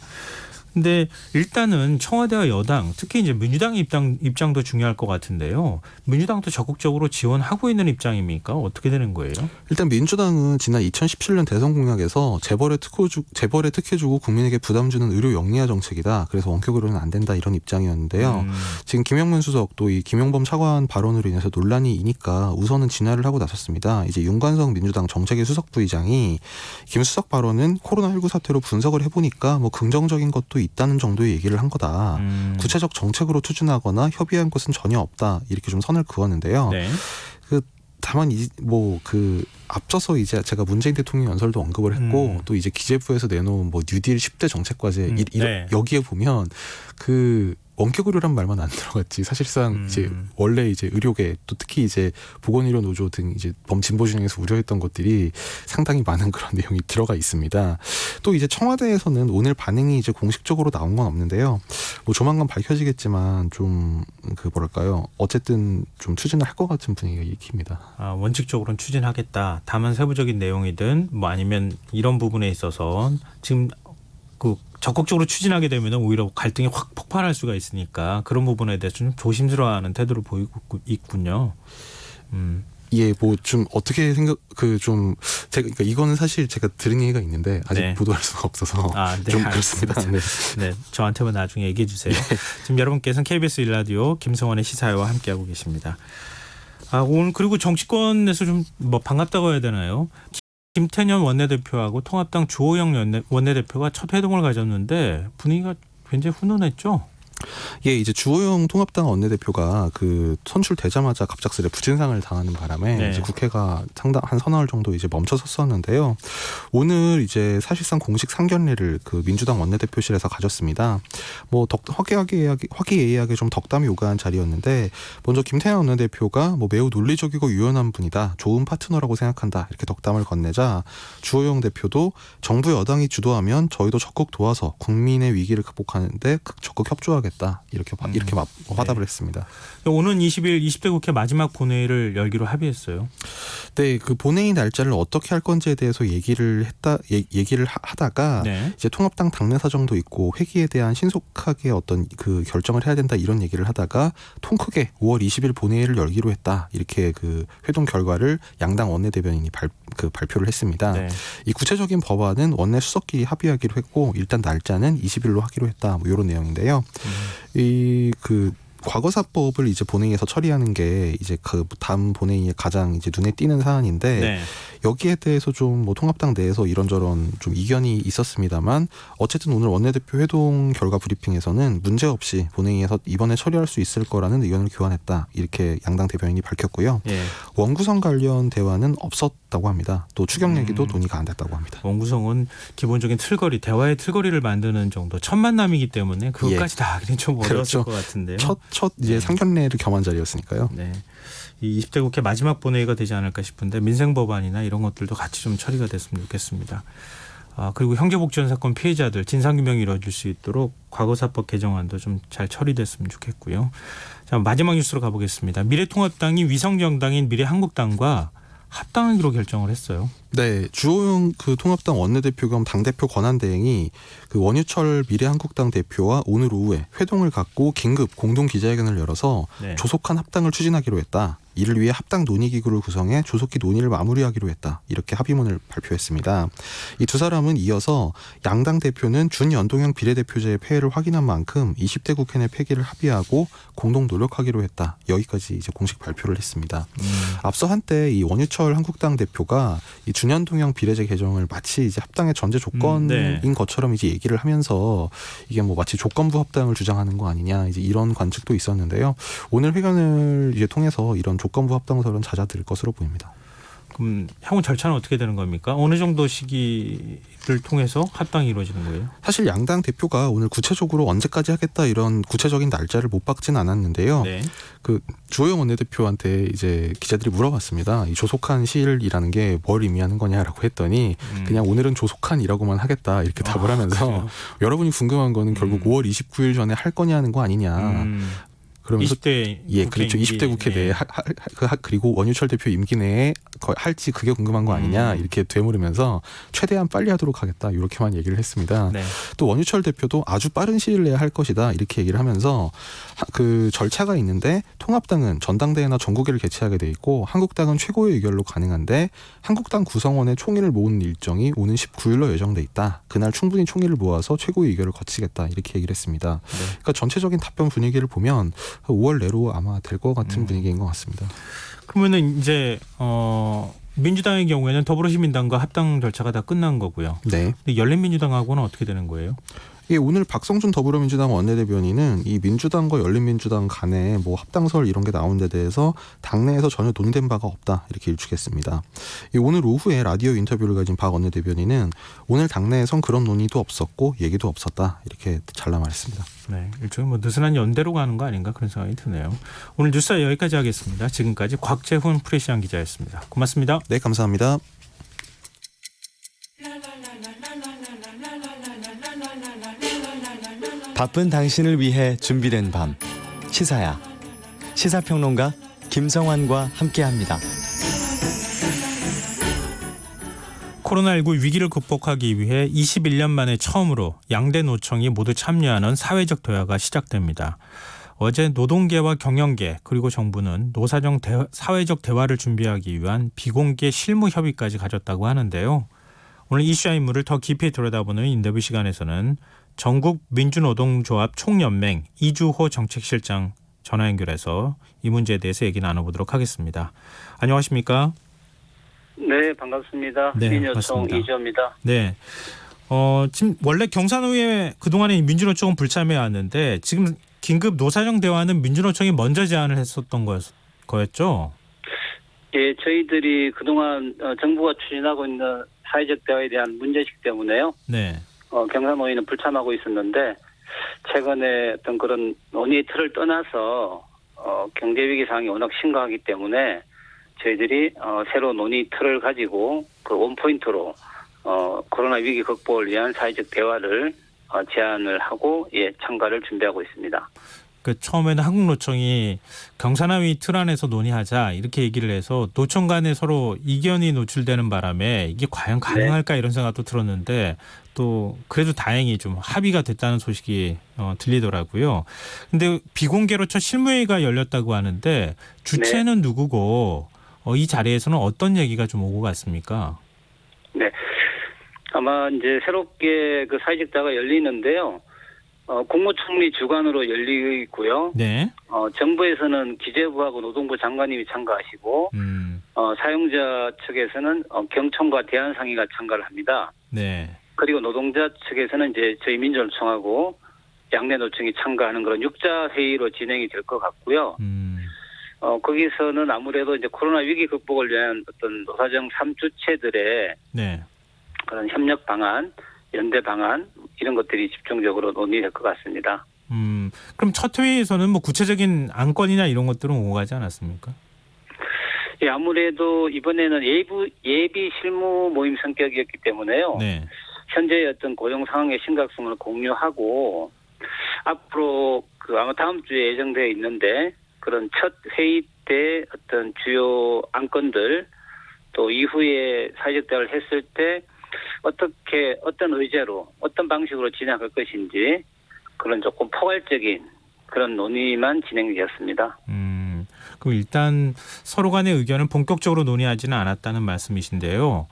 근데 일단은 청와대와 여당, 특히 이제 민주당의 입장도 중요할 것 같은데요. 민주당도 적극적으로 지원하고 있는 입장입니까? 어떻게 되는 거예요? 일단 민주당은 지난 2017년 대선 공약에서 재벌에 특혜주고 국민에게 부담 주는 의료 영리화 정책이다. 그래서 원격 의료는 안 된다 이런 입장이었는데요. 지금 김영문 수석도 이 김용범 차관 발언으로 인해서 논란이 이니까 우선은 진화를 하고 나섰습니다. 이제 윤관석 민주당 정책위 수석 부의장이 김 수석 발언은 코로나19 사태로 분석을 해보니까 뭐 긍정적인 것도 있다는 정도의 얘기를 한 거다. 구체적 정책으로 추진하거나 협의한 것은 전혀 없다. 이렇게 좀 선을 그었는데요. 네. 다만 앞서서 이제 제가 문재인 대통령 연설도 언급을 했고 또 이제 기재부에서 내놓은 뭐 뉴딜 10대 정책 과제 네. 여기에 보면 원격 의료란 말만 안 들어갔지. 사실상 이제 원래 이제 의료계 또 특히 이제 보건의료 노조 등 이제 범진보 진영에서 우려했던 것들이 상당히 많은 그런 내용이 들어가 있습니다. 또 이제 청와대에서는 오늘 반응이 이제 공식적으로 나온 건 없는데요. 뭐 조만간 밝혀지겠지만 좀 어쨌든 좀 추진을 할 것 같은 분위기가 읽힙니다. 원칙적으로는 추진하겠다. 다만 세부적인 내용이든 뭐 아니면 이런 부분에 있어서 지금 적극적으로 추진하게 되면 오히려 갈등이 확 폭발할 수가 있으니까 그런 부분에 대해서 좀 조심스러워하는 태도를 보이고 있군요. 예, 뭐 좀 어떻게 그러니까 이거는 사실 제가 들은 얘기가 있는데 아직 네. 보도할 수가 없어서 네, 좀 알겠습니다. 그렇습니다. 네. 네, 저한테만 나중에 얘기해 주세요. 지금 여러분께서는 KBS 1라디오 김성환의 시사회와 함께하고 계십니다. 오늘 그리고 정치권에서 좀 뭐 반갑다고 해야 되나요? 김태년 원내대표하고 통합당 주호영 원내대표가 첫 회동을 가졌는데 분위기가 굉장히 훈훈했죠? 예, 이제 주호영 통합당 원내대표가 선출되자마자 갑작스레 부진상을 당하는 바람에 네. 이제 국회가 한 서너 달 정도 이제 멈춰섰었는데요. 오늘 이제 사실상 공식 상견례를 민주당 원내대표실에서 가졌습니다. 뭐 화기애애하게 좀 덕담이 오가는 자리였는데 먼저 김태년 원내대표가 뭐 매우 논리적이고 유연한 분이다, 좋은 파트너라고 생각한다 이렇게 덕담을 건네자 주호영 대표도 정부 여당이 주도하면 저희도 적극 도와서 국민의 위기를 극복하는데 적극 협조하겠다. 이렇게 화답을 했습니다. 오는 20일 20대 국회 마지막 본회의를 열기로 합의했어요. 네, 그 본회의 날짜를 어떻게 할 건지에 대해서 얘기를 하다가 네. 이제 통합당 당내 사정도 있고 회기에 대한 신속하게 어떤 결정을 해야 된다 이런 얘기를 하다가 통 크게 5월 20일 본회의를 열기로 했다 이렇게 회동 결과를 양당 원내대변인이 발표를 했습니다. 네. 이 구체적인 법안은 원내 수석끼리 합의하기로 했고 일단 날짜는 20일로 하기로 했다 뭐 이런 내용인데요. 과거사법을 이제 본회의에서 처리하는 게 이제 다음 본회의에 가장 이제 눈에 띄는 사안인데 네. 여기에 대해서 좀 뭐 통합당 내에서 이런저런 좀 이견이 있었습니다만 어쨌든 오늘 원내대표 회동 결과 브리핑에서는 문제없이 본회의에서 이번에 처리할 수 있을 거라는 의견을 교환했다 이렇게 양당 대변인이 밝혔고요. 예. 원구성 관련 대화는 없었다고 합니다. 또 추경 얘기도 논의가 안 됐다고 합니다. 원구성은 기본적인 대화의 틀거리를 만드는 정도 첫 만남이기 때문에 그것까지 다 하기는 좀 어려웠을 그렇죠. 것 같은데요. 첫 이제 상견례를 겸한 자리였으니까요. 네. 이 20대 국회 마지막 본회의가 되지 않을까 싶은데 민생 법안이나 이런 것들도 같이 좀 처리가 됐으면 좋겠습니다. 그리고 형제복지원 사건 피해자들 진상규명이 이루어질 수 있도록 과거사법 개정안도 좀 잘 처리됐으면 좋겠고요. 자, 마지막 뉴스로 가보겠습니다. 미래통합당이 위성정당인 미래한국당과 합당하기로 결정을 했어요. 네, 주호영 통합당 원내대표 겸 당대표 권한대행이 원유철 미래한국당 대표와 오늘 오후에 회동을 갖고 긴급 공동 기자회견을 열어서 네. 조속한 합당을 추진하기로 했다. 이를 위해 합당 논의기구를 구성해 조속히 논의를 마무리하기로 했다. 이렇게 합의문을 발표했습니다. 이 두 사람은 이어서 양당 대표는 준연동형 비례대표제의 폐해를 확인한 만큼 20대 국회 내 폐기를 합의하고 공동 노력하기로 했다. 여기까지 이제 공식 발표를 했습니다. 앞서 한때 이 원유철 한국당 대표가 이 준연동형 비례제 개정을 마치 이제 합당의 전제 조건인 네. 것처럼 이제 얘기를 하면서 이게 뭐 마치 조건부 합당을 주장하는 거 아니냐 이제 이런 관측도 있었는데요. 오늘 회견을 이제 통해서 이런 조건부 합당설은 잦아들 것으로 보입니다. 그럼 향후 절차는 어떻게 되는 겁니까? 어느 정도 시기를 통해서 합당이 이루어지는 거예요? 사실 양당 대표가 오늘 구체적으로 언제까지 하겠다 이런 구체적인 날짜를 못 박진 않았는데요. 네. 그 주호영 원내대표한테 이제 기자들이 물어봤습니다. 이 조속한 시일이라는 게 뭘 의미하는 거냐라고 했더니 그냥 오늘은 조속한이라고만 하겠다 이렇게 답을 하면서 그래요? 여러분이 궁금한 거는 결국 5월 29일 전에 할 거냐는 거 아니냐. 그러면서 20대 예, 그렇죠. 20대 국회 내에 그리고 원유철 대표 임기 내에 할지 그게 궁금한 거 아니냐 이렇게 되물으면서 최대한 빨리 하도록 하겠다 이렇게만 얘기를 했습니다. 네. 또 원유철 대표도 아주 빠른 시일 내에 할 것이다 이렇게 얘기를 하면서 그 절차가 있는데 통합당은 전당대회나 전국회를 개최하게 돼 있고 한국당은 최고의 의결로 가능한데 한국당 구성원의 총의를 모으는 일정이 오는 19일로 예정돼 있다. 그날 충분히 총의를 모아서 최고의 의결을 거치겠다 이렇게 얘기를 했습니다. 네. 그러니까 전체적인 답변 분위기를 보면 5월 내로 아마 될 것 같은 분위기인 것 같습니다. 그러면은 이제 민주당의 경우에는 더불어시민당과 합당 절차가 다 끝난 거고요. 네. 근데 열린민주당하고는 어떻게 되는 거예요? 예, 오늘 박성준 더불어민주당 원내대변인은 이 민주당과 열린민주당 간에 뭐 합당설 이런 게 나온 데 대해서 당내에서 전혀 논된 바가 없다 이렇게 일축했습니다. 오늘 오후에 라디오 인터뷰를 가진 박 원내대변인은 오늘 당내에선 그런 논의도 없었고 얘기도 없었다 이렇게 잘라 말했습니다. 네, 일종의 뭐 느슨한 연대로 가는 거 아닌가 그런 생각이 드네요. 오늘 뉴스 여기까지 하겠습니다. 지금까지 곽재훈 프레시안 기자였습니다. 고맙습니다. 네, 감사합니다. 바쁜 당신을 위해 준비된 밤 시사야 시사평론가 김성환과 함께합니다. 코로나19 위기를 극복하기 위해 21년 만에 처음으로 양대 노총이 모두 참여하는 사회적 대화가 시작됩니다. 어제 노동계와 경영계 그리고 정부는 노사정 사회적 대화를 준비하기 위한 비공개 실무 협의까지 가졌다고 하는데요. 오늘 이슈와 인물을 더 깊이 들여다보는 인터뷰 시간에서는 전국 민주노동조합 총연맹 이주호 정책실장 전화 연결해서 이 문제에 대해서 얘기 나눠보도록 하겠습니다. 안녕하십니까? 네, 반갑습니다. 네, 민주노총 반갑습니다. 이주호입니다. 네. 지금 원래 경산의회 그동안에 민주노총은 불참해 왔는데 지금 긴급 노사정 대화는 민주노총이 먼저 제안을 했었던 거였죠? 예, 저희들이 그동안 정부가 추진하고 있는 사회적 대화에 대한 문제식 때문에요. 네. 경산노위는 불참하고 있었는데 최근에 어떤 그런 논의의 틀을 떠나서 경제 위기 상황이 워낙 심각하기 때문에 저희들이 새로운 논의 틀을 가지고 그 원포인트로 코로나 위기 극복을 위한 사회적 대화를 제안을 하고 참가를 준비하고 있습니다. 그 처음에는 한국노총이 경산의회 틀 안에서 논의하자 이렇게 얘기를 해서 노총 간에 서로 이견이 노출되는 바람에 이게 과연 가능할까 이런 생각도 들었는데 또 그래도 다행히 좀 합의가 됐다는 소식이 들리더라고요. 근데 비공개로 첫 실무회의가 열렸다고 하는데 주체는 누구고 이 자리에서는 어떤 얘기가 좀 오고 갔습니까? 네. 아마 이제 새롭게 그 사회적 대화가 열리는데요. 국무총리 주관으로 열리고요. 네. 정부에서는 기재부하고 노동부 장관님이 참가하시고 사용자 측에서는 경총과 대한상의가 참가를 합니다. 네. 그리고 노동자 측에서는 이제 저희 민주노총하고 양대 노총이 참가하는 그런 6자 회의로 진행이 될 것 같고요. 거기서는 아무래도 이제 코로나 위기 극복을 위한 어떤 노사정 3주체들의 네. 그런 협력 방안, 연대 방안 이런 것들이 집중적으로 논의될 것 같습니다. 그럼 첫 회의에서는 뭐 구체적인 안건이나 이런 것들은 오고 가지 않았습니까? 예, 아무래도 이번에는 예비 실무 모임 성격이었기 때문에요. 네. 현재의 어떤 고용 상황의 심각성을 공유하고 앞으로 아마 다음 주에 예정되어 있는데 그런 첫 회의 때 어떤 주요 안건들 또 이후에 사회적 대화를 했을 때 어떻게 어떤 의제로 어떤 방식으로 진행할 것인지 그런 조금 포괄적인 그런 논의만 진행되었습니다. 그럼 일단 서로 간의 의견을 본격적으로 논의하지는 않았다는 말씀이신데요.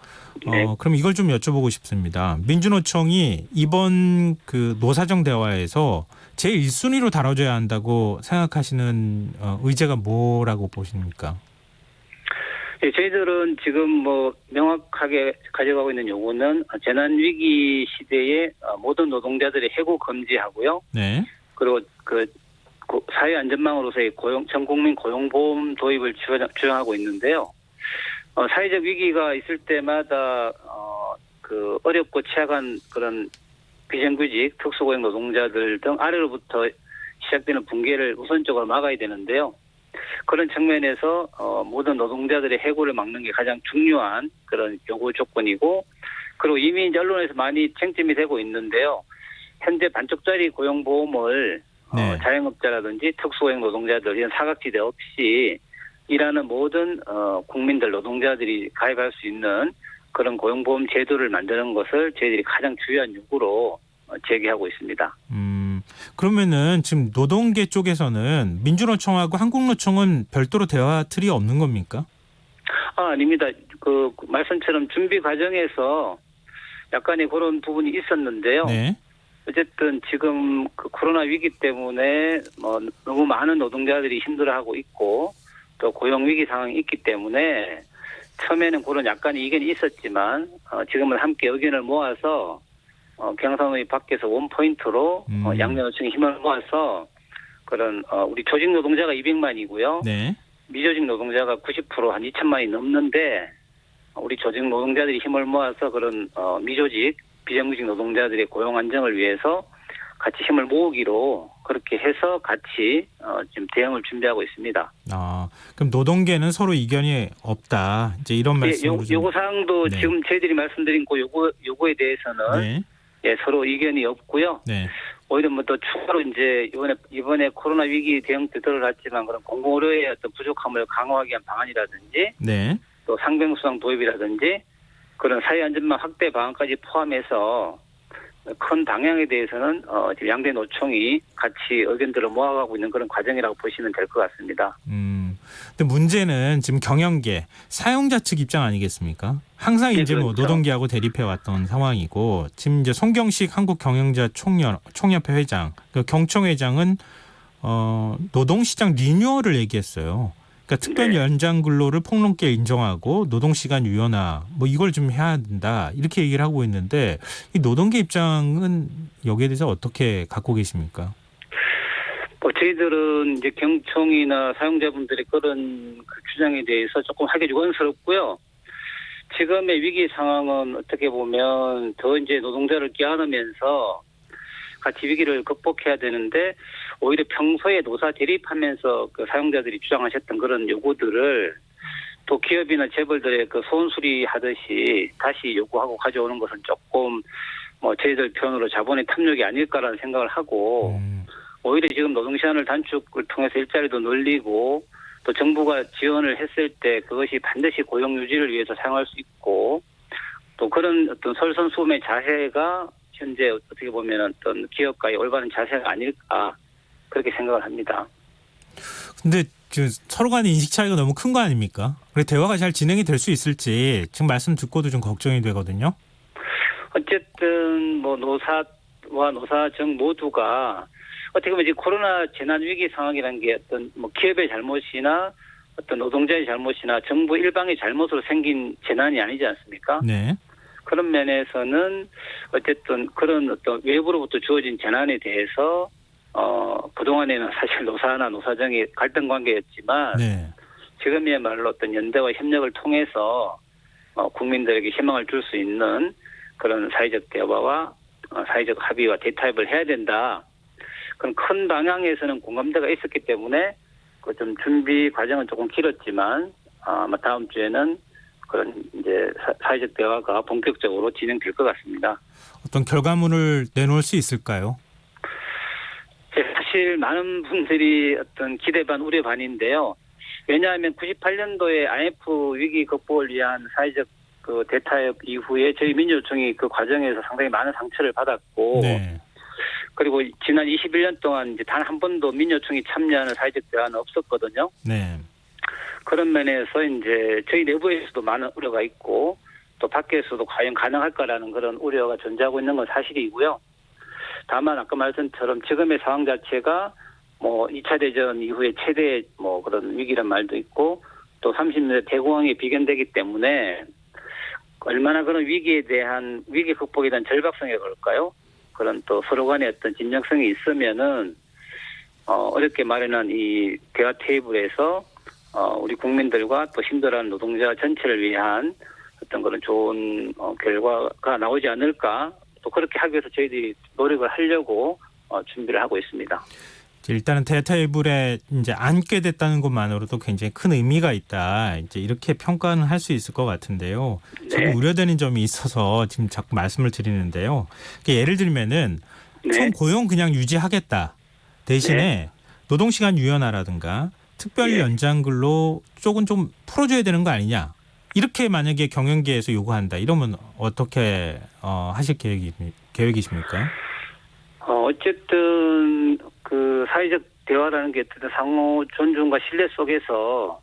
네. 그럼 이걸 좀 여쭤보고 싶습니다. 민주노총이 이번 그 노사정 대화에서 제일 1순위로 다뤄져야 한다고 생각하시는 의제가 뭐라고 보십니까? 예, 저희들은 지금 뭐 명확하게 가져가고 있는 요구는 재난위기 시대에 모든 노동자들의 해고 금지하고요. 네. 그리고 사회안전망으로서의 전 국민 고용보험 도입을 주장하고 있는데요. 사회적 위기가 있을 때마다 그 어렵고 취약한 그런 비정규직 특수고용 노동자들 등 아래로부터 시작되는 붕괴를 우선적으로 막아야 되는데요. 그런 측면에서 모든 노동자들의 해고를 막는 게 가장 중요한 그런 요구 조건이고, 그리고 이미 이제 언론에서 많이 쟁점이 되고 있는데요. 현재 반쪽짜리 고용보험을 네. 자영업자라든지 특수고용 노동자들 이런 사각지대 없이 일하는 모든 국민들 노동자들이 가입할 수 있는 그런 고용보험 제도를 만드는 것을 저희들이 가장 중요한 요구로 제기하고 있습니다. 그러면은 지금 노동계 쪽에서는 민주노총하고 한국노총은 별도로 대화 틀이 없는 겁니까? 아닙니다. 그 말씀처럼 준비 과정에서 약간의 그런 부분이 있었는데요. 네. 어쨌든 지금 그 코로나 위기 때문에 너무 많은 노동자들이 힘들어하고 있고 또 고용 위기 상황이 있기 때문에 처음에는 그런 약간의 이견이 있었지만 지금은 함께 의견을 모아서 경상노위 밖에서 원포인트로 양면노총이 힘을 모아서 그런 우리 조직 노동자가 200만이고요. 네. 미조직 노동자가 90% 한 2천만이 넘는데 우리 조직 노동자들이 힘을 모아서 그런 미조직 비정규직 노동자들의 고용 안정을 위해서 같이 힘을 모으기로 그렇게 해서 같이 지금 대응을 준비하고 있습니다. 그럼 노동계는 서로 이견이 없다. 이제 이런 말씀으로 좀. 요구 사항도 네. 지금 저희들이 말씀드린 그 요구에 대해서는 네. 서로 이견이 없고요. 네. 오히려 뭐 또 추가로 이제 이번에 코로나 위기 대응 때 들어갔지만 그런 공공의료의 어떤 부족함을 강화하기 위한 방안이라든지 네. 또 상병수당 도입이라든지 그런 사회안전망 확대 방안까지 포함해서 큰 방향에 대해서는 지금 양대 노총이 같이 의견들을 모아가고 있는 그런 과정이라고 보시면 될 것 같습니다. 근데 문제는 지금 경영계 사용자 측 입장 아니겠습니까? 항상 네, 이제 뭐 그렇죠. 노동계하고 대립해 왔던 상황이고 지금 이제 송경식 한국경영자 총협회 회장, 그 경총회장은 노동시장 리뉴얼을 얘기했어요. 그러니까 특별 네. 연장 근로를 폭넓게 인정하고 노동시간 유연화 뭐 이걸 좀 해야 된다 이렇게 얘기를 하고 있는데 이 노동계 입장은 여기에 대해서 어떻게 갖고 계십니까? 저희들은 이제 경총이나 사용자분들의 그런 그 주장에 대해서 조금 하기 유감스럽고요. 지금의 위기 상황은 어떻게 보면 더 이제 노동자를 껴안으면서 같이 위기를 극복해야 되는데 오히려 평소에 노사 대립하면서 그 사용자들이 주장하셨던 그런 요구들을 또 기업이나 재벌들의 그 소원수리 하듯이 다시 요구하고 가져오는 것은 조금 저희들 편으로 자본의 탐욕이 아닐까라는 생각을 하고 오히려 지금 노동시간을 단축을 통해서 일자리도 늘리고 또 정부가 지원을 했을 때 그것이 반드시 고용 유지를 위해서 사용할 수 있고 또 그런 어떤 설선수범의 자세가 현재 어떻게 보면 어떤 기업가의 올바른 자세가 아닐까 그렇게 생각을 합니다. 근데 서로 간의 인식 차이가 너무 큰 거 아닙니까? 그래 대화가 잘 진행이 될 수 있을지 지금 말씀 듣고도 좀 걱정이 되거든요. 어쨌든 노사와 노사정 모두가 어떻게 보면 이제 코로나 재난 위기 상황이라는 게 어떤 기업의 잘못이나 어떤 노동자의 잘못이나 정부 일방의 잘못으로 생긴 재난이 아니지 않습니까? 네. 그런 면에서는 어쨌든 그런 어떤 외부로부터 주어진 재난에 대해서 그동안에는 사실 노사나 노사정이 갈등 관계였지만 네. 지금이야말로 어떤 연대와 협력을 통해서 국민들에게 희망을 줄 수 있는 그런 사회적 대화와 사회적 합의와 대타협을 해야 된다. 그런 큰 방향에서는 공감대가 있었기 때문에 그 좀 준비 과정은 조금 길었지만 아마 다음 주에는 그런 이제 사회적 대화가 본격적으로 진행될 것 같습니다. 어떤 결과물을 내놓을 수 있을까요? 사실 많은 분들이 어떤 기대 반 우려 반인데요. 왜냐하면 98년도에 IMF 위기 극복을 위한 사회적 그 대타협 이후에 저희 민주노총이 그 과정에서 상당히 많은 상처를 받았고, 네. 그리고 지난 21년 동안 이제 단 한 번도 민주노총이 참여하는 사회적 대화는 없었거든요. 네. 그런 면에서 이제 저희 내부에서도 많은 우려가 있고 또 밖에서도 과연 가능할까라는 그런 우려가 존재하고 있는 건 사실이고요. 다만 아까 말씀처럼 지금의 상황 자체가 2차 대전 이후에 최대 그런 위기란 말도 있고 또 30년대 대공황이 비견되기 때문에 얼마나 그런 위기에 대한 위기 극복에 대한 절박성이 그럴까요? 그런 또 서로 간의 어떤 진정성이 있으면은 어렵게 마련한 이 대화 테이블에서 우리 국민들과 또 힘들어하는 노동자 전체를 위한 어떤 그런 좋은 결과가 나오지 않을까. 또 그렇게 하기 위해서 저희들이 노력을 하려고 준비를 하고 있습니다. 일단은 대테이블에 이제 앉게 됐다는 것만으로도 굉장히 큰 의미가 있다. 이제 이렇게 평가는 할 수 있을 것 같은데요. 저는 네. 우려되는 점이 있어서 지금 자꾸 말씀을 드리는데요. 예를 들면은 네. 총 고용 그냥 유지하겠다. 대신에 노동시간 유연화라든가 특별 예. 연장근로 쪽은 좀 풀어줘야 되는 거 아니냐. 이렇게 만약에 경영계에서 요구한다. 이러면 어떻게 하실 계획이십니까? 어쨌든 그 사회적 대화라는 게 어쨌든 상호 존중과 신뢰 속에서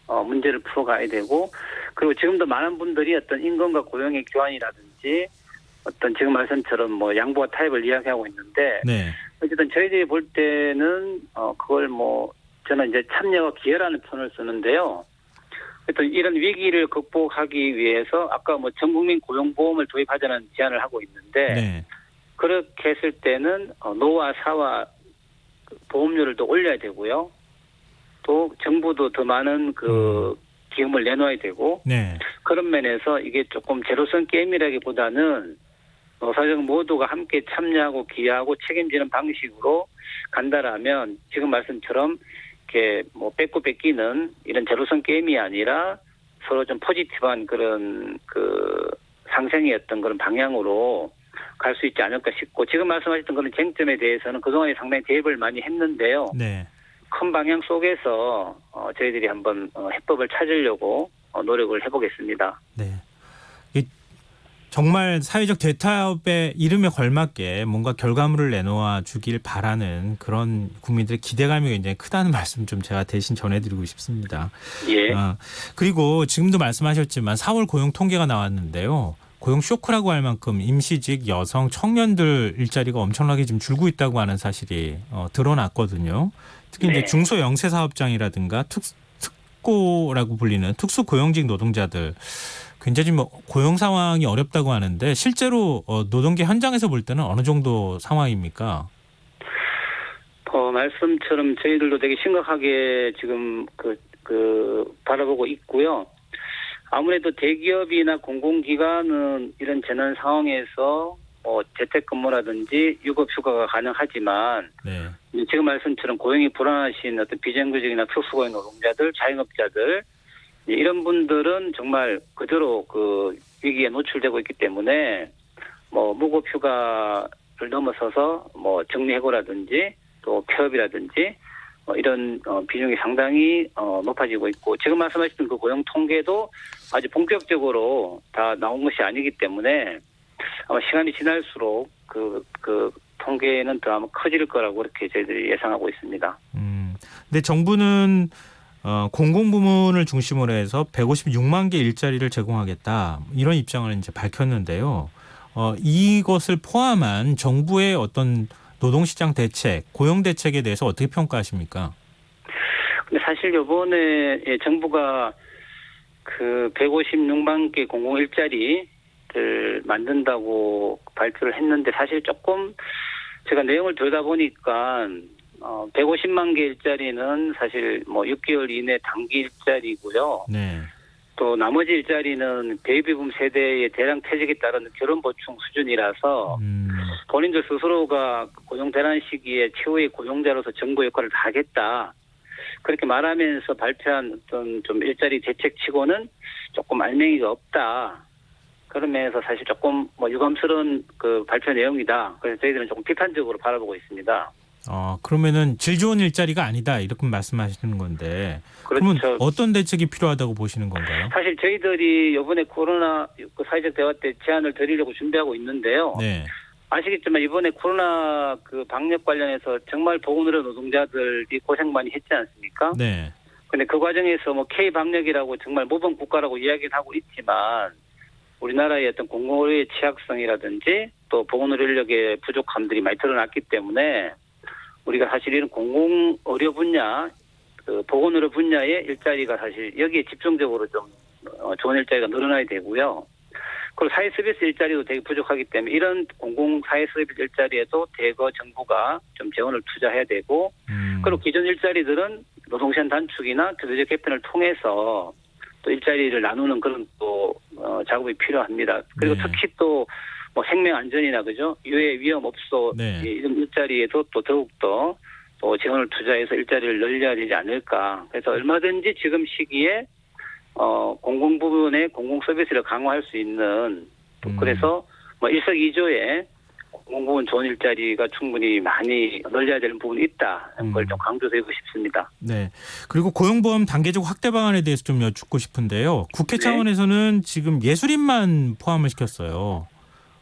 문제를 풀어가야 되고, 그리고 지금도 많은 분들이 어떤 임금과 고용의 교환이라든지 어떤 지금 말씀처럼 뭐 양보와 타협을 이야기하고 있는데, 네. 어쨌든 저희들이 볼 때는 그걸 뭐 저는 이제 참여와 기여라는 표현을 쓰는데요. 어떤 이런 위기를 극복하기 위해서 아까 뭐 전국민 고용보험을 도입하자는 제안을 하고 있는데, 네. 그렇게 했을 때는 노와 사와 보험료를 더 올려야 되고요. 또 정부도 더 많은 그 기금을 내놓아야 되고, 네. 그런 면에서 이게 조금 제로섬 게임이라기보다는 노사정 모두가 함께 참여하고 기여하고 책임지는 방식으로 간다라면 지금 말씀처럼 이렇게 뭐 뺏고 뺏기는 이런 제로섬 게임이 아니라 서로 좀 포지티브한 그런 그 상생의 어떤 그런 방향으로 갈 수 있지 않을까 싶고, 지금 말씀하셨던 그런 쟁점에 대해서는 그동안에 상당히 대입을 많이 했는데요. 네. 큰 방향 속에서 저희들이 한번 해법을 찾으려고 노력을 해보겠습니다. 네. 정말 사회적 대타협의 이름에 걸맞게 뭔가 결과물을 내놓아 주길 바라는 그런 국민들의 기대감이 굉장히 크다는 말씀 좀 제가 대신 전해드리고 싶습니다. 예. 그리고 지금도 말씀하셨지만 4월 고용 통계가 나왔는데요. 고용 쇼크라고 할 만큼 임시직 여성 청년들 일자리가 엄청나게 지금 줄고 있다고 하는 사실이 드러났거든요. 특히 이제 네. 중소영세사업장이라든가 특고라고 불리는 특수고용직 노동자들 굉장히 뭐 고용 상황이 어렵다고 하는데 실제로 노동계 현장에서 볼 때는 어느 정도 상황입니까? 말씀처럼 저희들도 되게 심각하게 지금 바라보고 있고요. 아무래도 대기업이나 공공기관은 이런 재난 상황에서 재택근무라든지 유급휴가가 가능하지만, 네. 지금 말씀처럼 고용이 불안하신 어떤 비정규직이나 특수고용 노동자들, 자영업자들, 이런 분들은 정말 그대로 그 위기에 노출되고 있기 때문에 뭐 무급휴가를 넘어서서 뭐 정리해고라든지 또 폐업이라든지 이런 비중이 상당히 높아지고 있고, 지금 말씀하셨던 그 고용 통계도 아주 본격적으로 다 나온 것이 아니기 때문에 아마 시간이 지날수록 그 통계는 더 아마 커질 거라고 그렇게 저희들이 예상하고 있습니다. 근데 정부는 공공부문을 중심으로 해서 156만 개 일자리를 제공하겠다 이런 입장을 이제 밝혔는데요. 이것을 포함한 정부의 어떤 노동시장 대책, 고용 대책에 대해서 어떻게 평가하십니까? 근데 사실 이번에 정부가 그 156만 개 공공 일자리를 만든다고 발표를 했는데, 사실 조금 제가 내용을 들여다보니까 150만 개 일자리는 사실 뭐 6개월 이내 단기 일자리고요. 네. 또 나머지 일자리는 베이비붐 세대의 대량 퇴직에 따른 결혼 보충 수준이라서 본인들 스스로가 고용 대란 시기에 최후의 고용자로서 정부 역할을 다 하겠다, 그렇게 말하면서 발표한 어떤 좀 일자리 대책치고는 조금 알맹이가 없다. 그러면서 사실 조금 뭐 유감스러운 그 발표 내용이다. 그래서 저희들은 조금 비판적으로 바라보고 있습니다. 그러면은 질 좋은 일자리가 아니다 이렇게 말씀하시는 건데, 그렇죠. 그러면 어떤 대책이 필요하다고 보시는 건가요? 사실 저희들이 이번에 코로나 사회적 대화 때 제안을 드리려고 준비하고 있는데요. 네. 아시겠지만 이번에 코로나 그 방역 관련해서 정말 보건의료 노동자들이 고생 많이 했지 않습니까? 네. 근데 그 과정에서 뭐 K 방역이라고 정말 모범 국가라고 이야기를 하고 있지만, 우리나라의 어떤 공공의료의 취약성이라든지 또 보건의료 인력의 부족함들이 많이 드러났기 때문에 우리가 사실 이런 공공의료 분야, 그 보건의료 분야의 일자리가 사실 여기에 집중적으로 좀 좋은 일자리가 늘어나야 되고요. 그리고 사회 서비스 일자리도 되게 부족하기 때문에 이런 공공 사회 서비스 일자리에도 대거 정부가 좀 재원을 투자해야 되고, 그리고 기존 일자리들은 노동시간 단축이나 교대적 개편을 통해서 또 일자리를 나누는 그런 또 작업이 필요합니다. 그리고 네. 특히 또 뭐 생명 안전이나 그죠 유해 위험 없어 네. 이런 일자리에도 또 더욱더 또 재원을 투자해서 일자리를 늘려야 되지 않을까. 그래서 얼마든지 지금 시기에 공공 부분의 공공 서비스를 강화할 수 있는 또 그래서 뭐 일석이조의 공공 부분 좋은 일자리가 충분히 많이 늘려야 되는 부분이 있다. 그걸 좀 강조드리고 싶습니다. 네. 그리고 고용보험 단계적 확대 방안에 대해서 좀 여쭙고 싶은데요. 국회 네. 차원에서는 지금 예술인만 포함을 시켰어요.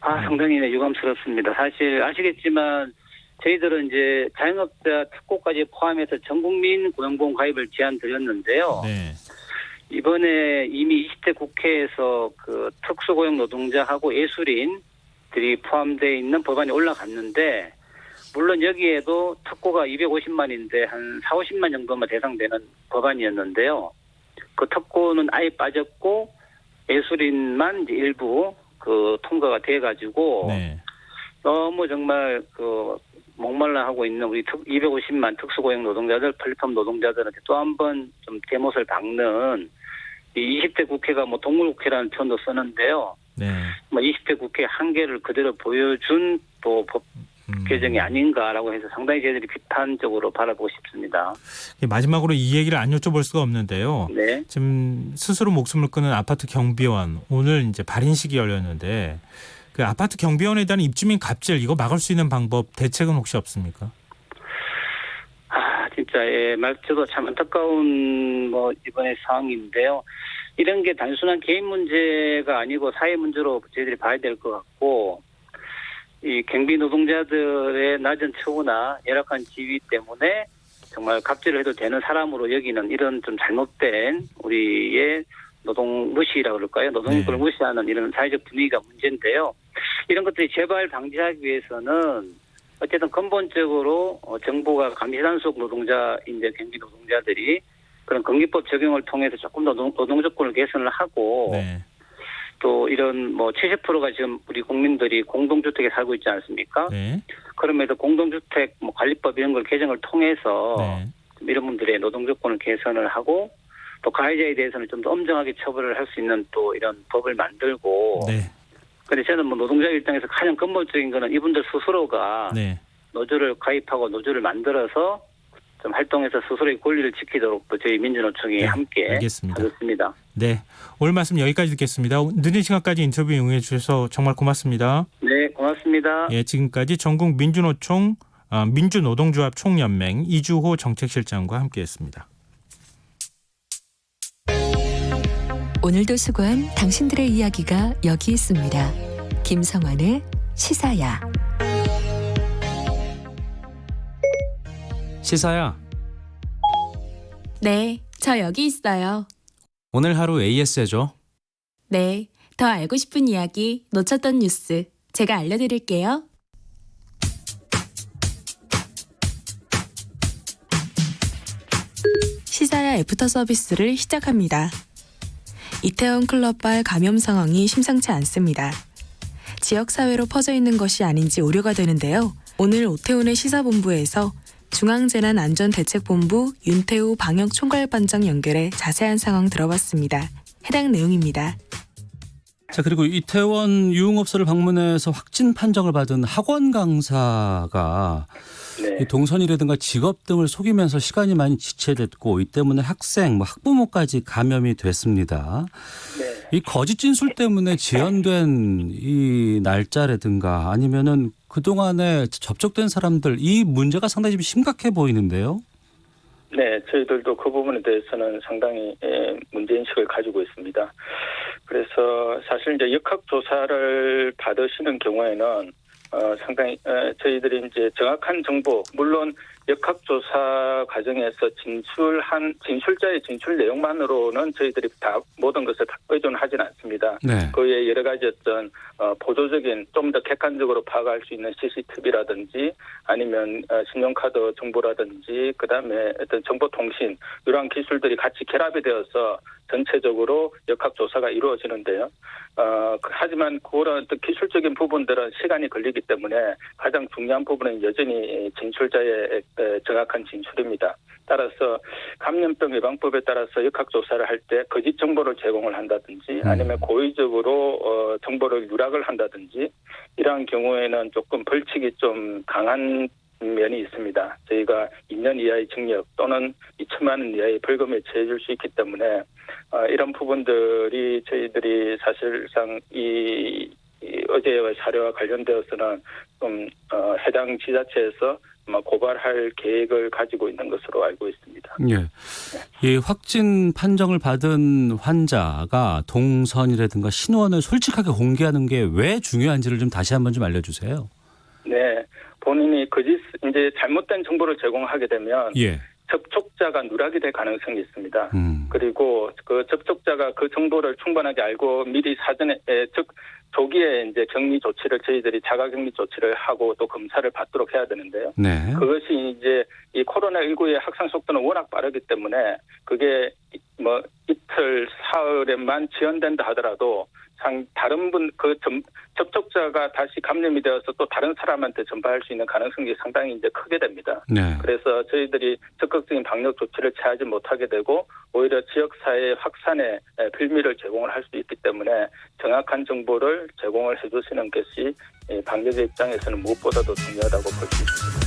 상당히 유감스럽습니다. 사실 아시겠지만 저희들은 이제 자영업자 특고까지 포함해서 전 국민 고용보험 가입을 제안 드렸는데요. 네. 이번에 이미 20대 국회에서 그 특수고용 노동자하고 예술인들이 포함되어 있는 법안이 올라갔는데 물론 여기에도 특고가 250만인데 한 4, 50만 정도만 대상되는 법안이었는데요. 그 특고는 아예 빠졌고 예술인만 이제 일부 그 통과가 돼가지고 네. 너무 정말 그 목말라 하고 있는 우리 250만 특수고용 노동자들, 플랫폼 노동자들한테 또 한 번 좀 대못을 박는 이 20대 국회가 뭐 동물국회라는 표현도 쓰는데요. 네. 뭐 20대 국회 한계를 그대로 보여준 또 법 개정이 아닌가라고 해서 상당히 저희들이 비판적으로 바라보고 싶습니다. 마지막으로 이 얘기를 안 여쭤볼 수가 없는데요. 네. 지금 스스로 목숨을 끊은 아파트 경비원 오늘 이제 발인식이 열렸는데 그 아파트 경비원에 대한 입주민 갑질 이거 막을 수 있는 방법 대책은 혹시 없습니까? 진짜 저도 참 안타까운 뭐 이번에 상황인데요. 이런 게 단순한 개인 문제가 아니고 사회 문제로 저희들이 봐야 될 것 같고 이 경비 노동자들의 낮은 처우나 열악한 지위 때문에 정말 갑질을 해도 되는 사람으로 여기는 이런 좀 잘못된 우리의 노동 무시라고 그럴까요? 노동인권을 네. 무시하는 이런 사회적 분위기가 문제인데요. 이런 것들이 재발 방지하기 위해서는 어쨌든 근본적으로 정부가 감시단속 노동자인데 경비 노동자들이 그런 건기법 적용을 통해서 조금 더 노동 조건을 개선을 하고 네. 또 이런 뭐 70%가 지금 우리 국민들이 공동주택에 살고 있지 않습니까? 네. 그럼에도 공동주택 뭐 관리법 이런 걸 개정을 통해서 네. 좀 이런 분들의 노동 조건을 개선을 하고 또 가해자에 대해서는 좀 더 엄정하게 처벌을 할 수 있는 또 이런 법을 만들고. 네. 그런데 저는 뭐 노동자 입장에서 가장 근본적인 거는 이분들 스스로가 네. 노조를 가입하고 노조를 만들어서 좀 활동해서 스스로의 권리를 지키도록 또 저희 민주노총이 네, 함께 알겠습니다. 하겠습니다. 네. 오늘 말씀 여기까지 듣겠습니다. 늦은 시간까지 인터뷰 응해 주셔서 정말 고맙습니다. 네, 고맙습니다. 예, 지금까지 전국 민주노총 민주노동조합 총연맹 이주호 정책실장과 함께했습니다. 오늘도 수고한 당신들의 이야기가 여기 있습니다. 김성환의 시사야. 시사야, 네, 저 여기 있어요. 오늘 하루 AS 해줘. 네, 더 알고 싶은 이야기, 놓쳤던 뉴스 제가 알려드릴게요. 시사야 애프터 서비스를 시작합니다. 이태원 클럽발 감염 상황이 심상치 않습니다. 지역사회로 퍼져 있는 것이 아닌지 우려가 되는데요. 오늘 오태훈의 시사본부에서 중앙재난안전대책본부 윤태우 방역총괄반장 연결해 자세한 상황 들어봤습니다. 해당 내용입니다. 자, 그리고 이태원 유흥업소를 방문해서 확진 판정을 받은 학원 강사가 네. 이 동선이라든가 직업 등을 속이면서 시간이 많이 지체됐고 이 때문에 학생, 학부모까지 감염이 됐습니다. 네. 이 거짓 진술 때문에 지연된 이 날짜라든가 아니면은 그동안에 접촉된 사람들 이 문제가 상당히 좀 심각해 보이는데요. 네, 저희들도 그 부분에 대해서는 상당히 문제인식을 가지고 있습니다. 그래서 사실 이제 역학조사를 받으시는 경우에는 상당히 저희들이 이제 정확한 정보, 물론 역학조사 과정에서 진술자의 진술 내용만으로는 저희들이 다 모든 것을 다 의존하지는 않습니다. 네. 그 외에 여러 가지 어떤 보조적인 좀 더 객관적으로 파악할 수 있는 CCTV라든지 아니면 신용카드 정보라든지 그다음에 어떤 정보통신 이러한 기술들이 같이 결합이 되어서 전체적으로 역학조사가 이루어지는데요. 하지만 그런 어떤 기술적인 부분들은 시간이 걸리기 때문에 가장 중요한 부분은 여전히 진술자의 정확한 진술입니다. 따라서 감염병 예방법에 따라서 역학조사를 할 때 거짓 정보를 제공을 한다든지 아니면 고의적으로 정보를 누락을 한다든지 이러한 경우에는 조금 벌칙이 좀 강한 면이 있습니다. 저희가 2년 이하의 징역 또는 2천만 원 이하의 벌금에 처해질 수 있기 때문에 이런 부분들이 저희들이 사실상 이 어제의 사례와 관련되어서는 좀 해당 지자체에서 고발할 계획을 가지고 있는 것으로 알고 있습니다. 예. 이 확진 판정을 받은 환자가 동선이라든가 신원을 솔직하게 공개하는 게 왜 중요한지를 좀 다시 한번 좀 알려주세요. 네, 본인이 이제 잘못된 정보를 제공하게 되면 예. 접촉자가 누락이 될 가능성이 있습니다. 그리고 그 접촉자가 그 정보를 충분하게 알고 미리 사전에 조기에 이제 격리 조치를 저희들이 자가격리 조치를 하고 또 검사를 받도록 해야 되는데요. 네. 그것이 이제 이 코로나19의 확산 속도는 워낙 빠르기 때문에 그게 뭐 이틀 사흘에만 지연된다 하더라도 다른 접촉자가 다시 감염이 되어서 또 다른 사람한테 전파할 수 있는 가능성이 상당히 이제 크게 됩니다. 네. 그래서 저희들이 적극적인 방역 조치를 취하지 못하게 되고 오히려 지역사회 확산에 빌미를 제공을 할 수 있기 때문에 정확한 정보를 제공을 해주시는 것이 방역의 입장에서는 무엇보다도 중요하다고 볼 수 있습니다.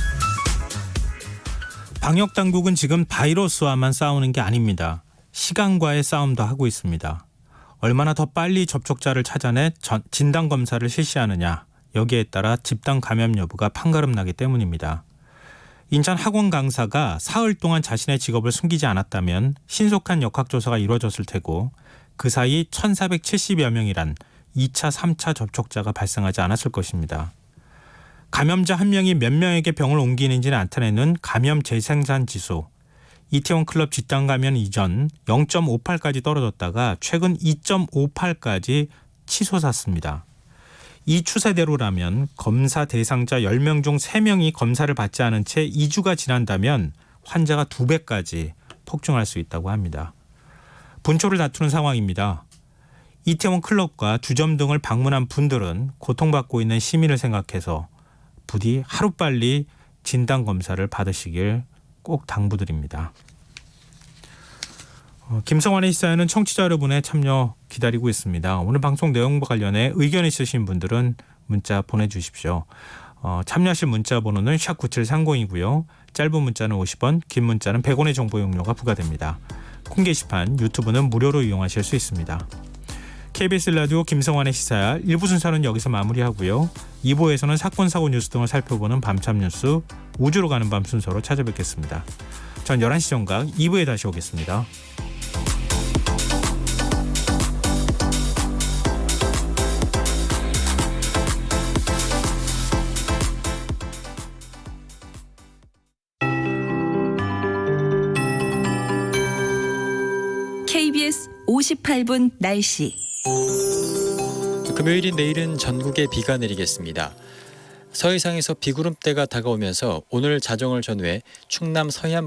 방역 당국은 지금 바이러스와만 싸우는 게 아닙니다. 시간과의 싸움도 하고 있습니다. 얼마나 더 빨리 접촉자를 찾아내 진단검사를 실시하느냐, 여기에 따라 집단 감염 여부가 판가름나기 때문입니다. 인천 학원 강사가 사흘 동안 자신의 직업을 숨기지 않았다면 신속한 역학조사가 이루어졌을 테고 그 사이 1,470여 명이란 2차, 3차 접촉자가 발생하지 않았을 것입니다. 감염자 한 명이 몇 명에게 병을 옮기는지를 나타내는 감염 재생산 지수, 이태원 클럽 집단 감염 이전 0.58까지 떨어졌다가 최근 2.58까지 치솟았습니다. 이 추세대로라면 검사 대상자 10명 중 3명이 검사를 받지 않은 채 2주가 지난다면 환자가 2배까지 폭증할 수 있다고 합니다. 분초를 다투는 상황입니다. 이태원 클럽과 주점 등을 방문한 분들은 고통받고 있는 시민을 생각해서 부디 하루빨리 진단검사를 받으시길 꼭 당부드립니다. 김성환의 시사회는 청취자 여러분의 참여 기다리고 있습니다. 오늘 방송 내용과 관련해 의견 있으신 분들은 문자 보내주십시오. 참여하실 문자 번호는 샵9730이고요. 짧은 문자는 50원, 긴 문자는 100원의 정보 용료가 부과됩니다. 콩 게시판, 유튜브는 무료로 이용하실 수 있습니다. KBS 라디오 김성환의 시사야 1부 순서는 여기서 마무리하고요. 2부에서는 사건, 사고, 뉴스 등을 살펴보는 밤참 뉴스 우주로 가는 밤 순서로 찾아뵙겠습니다. 전 11시 정각 2부에 다시 오겠습니다. KBS 58분 날씨. 금요일인 내일은 전국에 비가 내리겠습니다. 서해상에서 비구름대가 다가오면서 오늘 자정을 전후해 충남 서해안